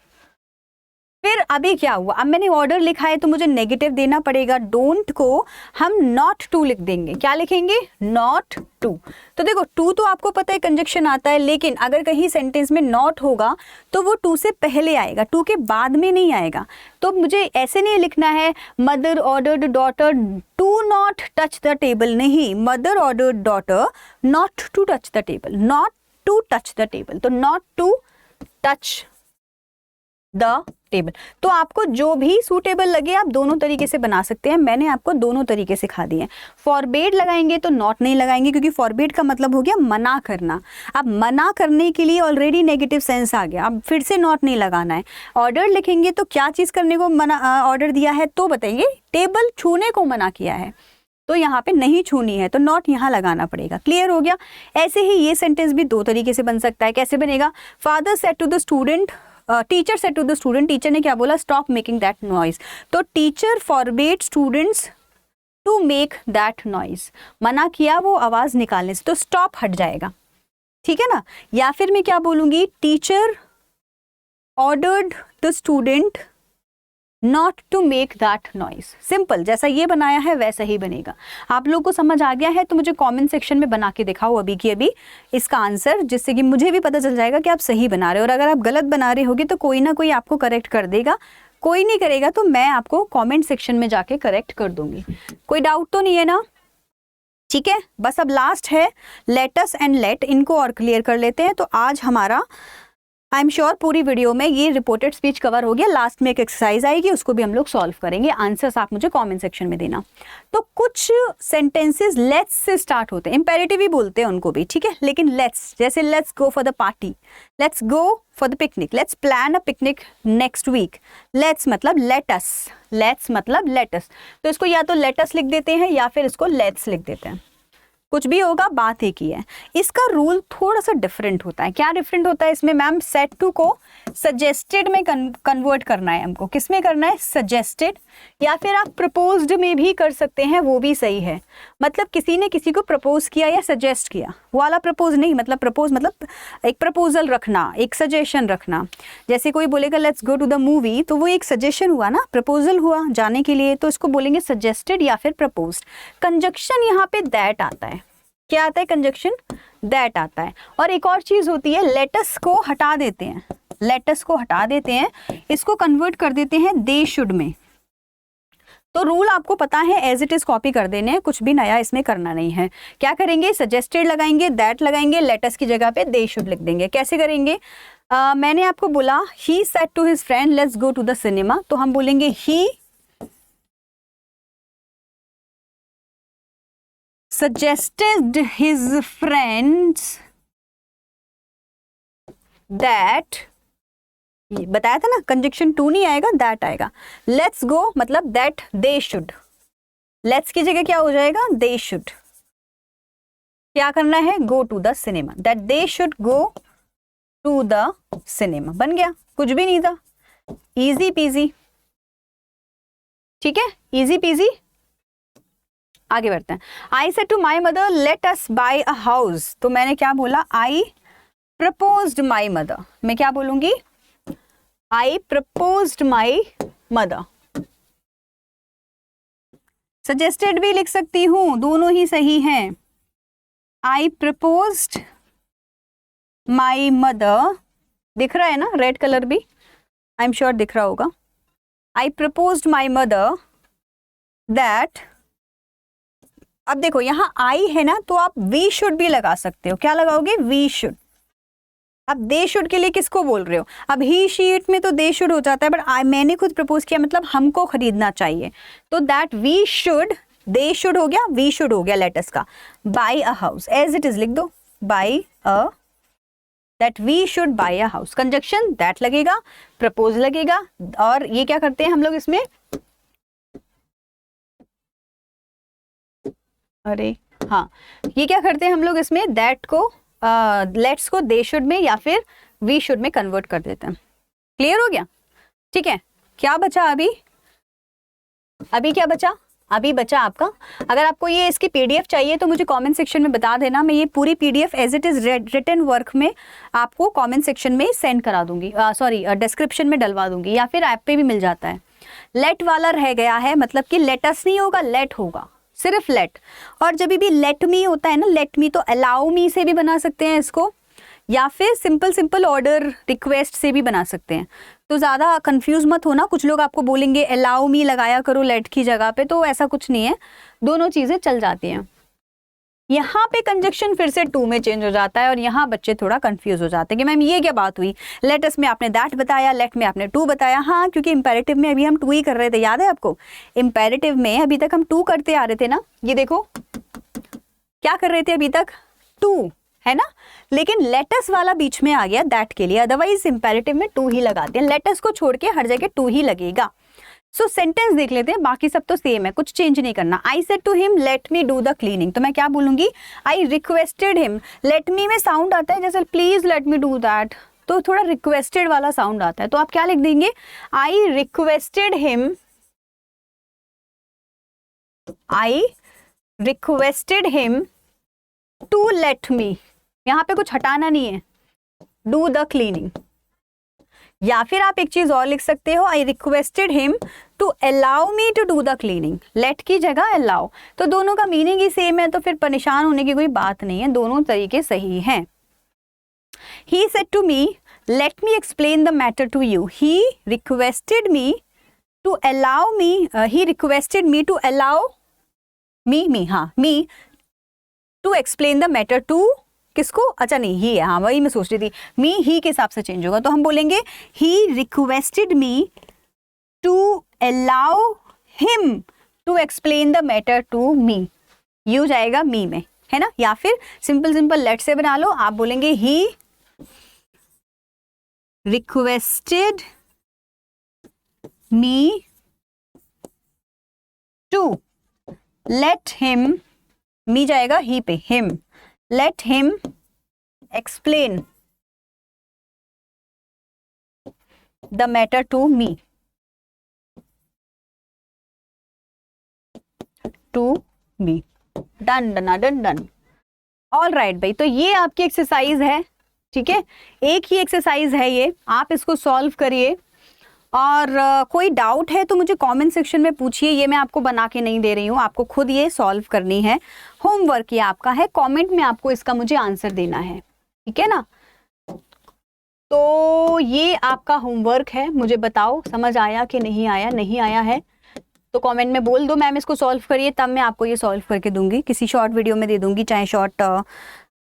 फिर अभी क्या हुआ, अब मैंने ऑर्डर लिखा है तो मुझे नेगेटिव देना पड़ेगा, डोंट को हम नॉट टू लिख देंगे, क्या लिखेंगे, नॉट टू। तो देखो टू तो आपको पता है कंजक्शन आता है, लेकिन अगर कहीं सेंटेंस में नॉट होगा तो वो टू से पहले आएगा, टू के बाद में नहीं आएगा। तो मुझे ऐसे नहीं लिखना है mother ordered daughter to not touch the table, नहीं, mother ordered daughter not to touch the table, not to touch the table, तो not to touch the table. तो आपको जो भी सूटेबल लगे आप दोनों तरीके से बना सकते हैं, मैंने आपको दोनों तरीके सिखा दिए। फॉरबेड लगाएंगे तो नॉट नहीं लगाएंगे, क्योंकि फॉरबेड का मतलब हो गया मना करना। अब मना करने के लिए ऑलरेडी नेगेटिव सेंस आ गया, अब फिर से नॉट नहीं लगाना है। ऑर्डर लिखेंगे तो क्या चीज़ करने को मना, ऑर्डर दिया है तो बताइए, टेबल छूने को मना किया है, तो यहाँ पे नहीं छूनी है, तो नॉट यहाँ लगाना पड़ेगा। क्लियर हो गया। ऐसे ही ये सेंटेंस भी दो तरीके से बन सकता है। कैसे बनेगा, father said to the student, teacher said to the student, teacher ने क्या बोला, स्टॉप मेकिंग दैट नॉइज, तो teacher forbade students to make that noise, मना किया वो आवाज निकालने से, तो स्टॉप हट जाएगा, ठीक है ना। या फिर मैं क्या बोलूंगी, teacher ordered the student not to make that noise. Simple, जैसा ये बनाया है वैसा ही बनेगा। आप लोग को समझ आ गया है तो मुझे कमेंट सेक्शन में बना के दिखाओ अभी की अभी इसका आंसर, जिससे कि मुझे भी पता चल जाएगा कि आप सही बना रहे हो। और अगर आप गलत बना रहे होगे तो कोई ना कोई आपको करेक्ट कर देगा, कोई नहीं करेगा तो मैं आपको कॉमेंट सेक्शन में जाके करेक्ट कर दूंगी। कोई डाउट तो नहीं है ना, ठीक है। बस अब लास्ट है लेटस एंड लेट, इनको और क्लियर कर लेते हैं। तो आज हमारा आई एम श्योर पूरी वीडियो में ये रिपोर्टेड स्पीच कवर हो गया। लास्ट में एक एक्सरसाइज आएगी, उसको भी हम लोग सॉल्व करेंगे। आंसर्स आप मुझे कमेंट सेक्शन में देना। तो कुछ सेंटेंसेस लेट्स से स्टार्ट होते हैं, इंपेरेटिव ही बोलते हैं उनको भी, ठीक है, लेकिन लेट्स, जैसे let's go for the party, let's go for the picnic, let's plan a picnic next week. Let's मतलब लेटस, लेट्स मतलब लेटस, तो इसको या तो लेटस लिख देते हैं या फिर इसको लेट्स लिख देते हैं। कुछ भी होगा, बात एक ही है। इसका रूल थोड़ा सा डिफरेंट होता है। क्या डिफरेंट होता है इसमें मैम? सेट टू को सजेस्टेड में कन्वर्ट करना है हमको। किस में करना है? सजेस्टेड, या फिर आप प्रपोज्ड में भी कर सकते हैं, वो भी सही है। मतलब किसी ने किसी को प्रपोज किया या सजेस्ट किया, वो वाला प्रपोज नहीं, मतलब प्रपोज मतलब एक प्रपोजल रखना, एक सजेशन रखना। जैसे कोई बोलेगा let's go to the movie, तो वो एक सजेशन हुआ ना, प्रपोजल हुआ जाने के लिए, तो इसको बोलेंगे सजेस्टेड या फिर प्रपोज्ड। कंजक्शन यहाँ पे दैट आता है। क्या आता है? कंजक्शन दैट आता है। और एक और चीज होती है, लेटस को हटा देते हैं, लेटस को हटा देते हैं, इसको कन्वर्ट कर देते हैं दे शुड में। तो रूल आपको पता है, एज इट इज कॉपी कर देने हैं, कुछ भी नया इसमें करना नहीं है। क्या करेंगे? सजेस्टेड लगाएंगे, दैट लगाएंगे, लेटस की जगह पे दे शुड लिख देंगे। कैसे करेंगे? मैंने आपको बोला he said to his friend let's go to the cinema, तो हम बोलेंगे ही suggested his friends that, बताया था ना कंजक्शन टू नहीं आएगा, दैट आएगा। लेट्स गो मतलब दैट दे शुड, लेट्स की जगह क्या हो जाएगा? They should. क्या करना है? Go to the cinema, that they should go to the cinema. बन गया, कुछ भी नहीं था, इजी पीजी। ठीक है, इजी पीजी। आगे बढ़ते हैं। I said to my mother let us buy a house, तो मैंने क्या बोला? I proposed my mother. मैं क्या बोलूंगी? I proposed my mother. Suggested भी लिख सकती हूं, दोनों ही सही हैं। आई प्रपोज्ड माई मदर, दिख रहा है ना रेड कलर भी, आई एम श्योर दिख रहा होगा। आई प्रपोज्ड माई मदर दैट, अब देखो यहां आई है ना, तो आप वी शुड भी लगा सकते हो। क्या लगाओगे? We should. अब दे शुड के लिए किसको बोल रहे हो? अब ही शीट में तो दे शुड हो जाता है, बट मैंने खुद प्रपोज किया, मतलब हमको खरीदना चाहिए, तो that we should, they should हो गया, वी शुड हो गया लेटस का। Buy a house, as it is लिख दो, buy a, that we should buy a house. Conjunction that लगेगा, प्रपोज लगेगा, और ये क्या करते हैं हम लोग इसमें, अरे हाँ, ये क्या करते हैं हम लोग इसमें, दैट को लेट्स को दे शुड में या फिर वी शुड में कन्वर्ट कर देते हैं। क्लियर हो गया? ठीक है, क्या बचा अभी? अभी क्या बचा? अभी बचा आपका, अगर आपको ये इसकी पीडीएफ चाहिए तो मुझे कमेंट सेक्शन में बता देना, मैं ये पूरी PDF as it is written work में आपको कमेंट सेक्शन में सेंड करा दूंगी, सॉरी डिस्क्रिप्शन में डलवा दूंगी, या फिर ऐप पे भी मिल जाता है। लेट वाला रह गया है, मतलब कि लेटस नहीं होगा, लेट होगा, सिर्फ लेट। और जब भी लेट मी होता है ना, लेट मी, तो अलाउ मी से भी बना सकते हैं इसको, या फिर सिंपल ऑर्डर रिक्वेस्ट से भी बना सकते हैं। तो ज़्यादा कंफ्यूज मत होना, कुछ लोग आपको बोलेंगे अलाउ मी लगाया करो लेट की जगह पे, तो ऐसा कुछ नहीं है, दोनों चीज़ें चल जाती हैं। यहाँ पे कंजक्शन फिर से टू में चेंज हो जाता है, और यहाँ बच्चे थोड़ा कंफ्यूज हो जाते हैं कि मैम ये क्या बात हुई, लेटस में आपने दैट बताया, लेट में आपने टू बताया। हाँ, क्योंकि इंपेरेटिव में अभी हम टू ही कर रहे थे, याद है आपको? इंपेरेटिव में अभी तक हम टू करते आ रहे थे ना, ये देखो क्या कर रहे थे अभी तक, टू है ना, लेकिन लेटस वाला बीच में आ गया दैट के लिए, अदरवाइज इंपेरेटिव में टू ही लगाते हैं, लेटस को छोड़ के हर जगह टू ही लगेगा। सो सेंटेंस देख लेते हैं, बाकी सब तो सेम है, कुछ चेंज नहीं करना। I said to him let me do the cleaning, तो मैं क्या बोलूंगी? I requested him. Let me में साउंड आता है जैसे please let me do that, तो थोड़ा रिक्वेस्टेड वाला साउंड आता है, तो आप क्या लिख देंगे? I requested him, I requested him to let me, यहाँ पे कुछ हटाना नहीं है, डू द क्लीनिंग। या फिर आप एक चीज और लिख सकते हो, I requested him to allow me to do the cleaning, let की जगह अलाउ, तो दोनों का मीनिंग ही सेम है, तो फिर परेशान होने की कोई बात नहीं है, दोनों तरीके सही हैं। He said to me let me explain the matter to you, he requested me to allow me, he requested me to allow me, हाँ, me to explain the matter to किसको? अच्छा नहीं, ही है, हाँ वही मैं सोच रही थी, मी ही के हिसाब से चेंज होगा, तो हम बोलेंगे he requested me to allow him to explain the matter to me, you जाएगा मी में, है ना। या फिर सिंपल लेट से बना लो, आप बोलेंगे he requested me to let him me जाएगा ही पे, him, let him explain the matter to me, to me, done done done done. All right भाई, तो ये आपकी एक्सरसाइज है, ठीक है, एक ही एक्सरसाइज है ये, आप इसको सॉल्व करिए। और कोई डाउट है तो मुझे कमेंट सेक्शन में पूछिए, ये मैं आपको बना के नहीं दे रही हूँ, आपको खुद ये सॉल्व करनी है। होमवर्क ये आपका है, कमेंट में आपको इसका मुझे आंसर देना है, ठीक है ना। तो ये आपका होमवर्क है, मुझे बताओ समझ आया कि नहीं आया। नहीं आया है तो कमेंट में बोल दो मैम इसको सॉल्व करिए, तब मैं आपको ये सॉल्व करके दूंगी, किसी शॉर्ट वीडियो में दे दूंगी, चाहे शॉर्ट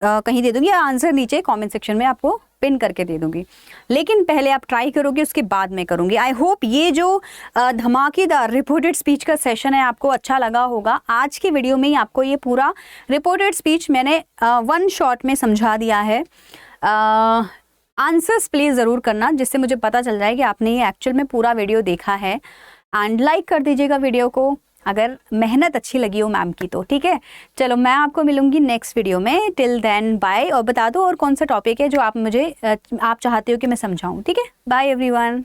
कहीं दे दूंगी, या आंसर नीचे कमेंट सेक्शन में आपको पिन करके दे दूंगी। लेकिन पहले आप ट्राई करोगे, उसके बाद मैं करूंगी। आई होप ये जो धमाकेदार रिपोर्टेड स्पीच का सेशन है आपको अच्छा लगा होगा। आज की वीडियो में ही आपको ये पूरा रिपोर्टेड स्पीच मैंने वन शॉट में समझा दिया है। आंसर्स प्लीज ज़रूर करना, जिससे मुझे पता चल जाए कि आपने ये एक्चुअल में पूरा वीडियो देखा है। एंड लाइक कर दीजिएगा वीडियो को अगर मेहनत अच्छी लगी हो मैम की तो, ठीक है। चलो मैं आपको मिलूंगी नेक्स्ट वीडियो में, टिल देन बाय। और बता दो और कौन सा टॉपिक है जो आप चाहते हो कि मैं समझाऊं, ठीक है। Bye everyone.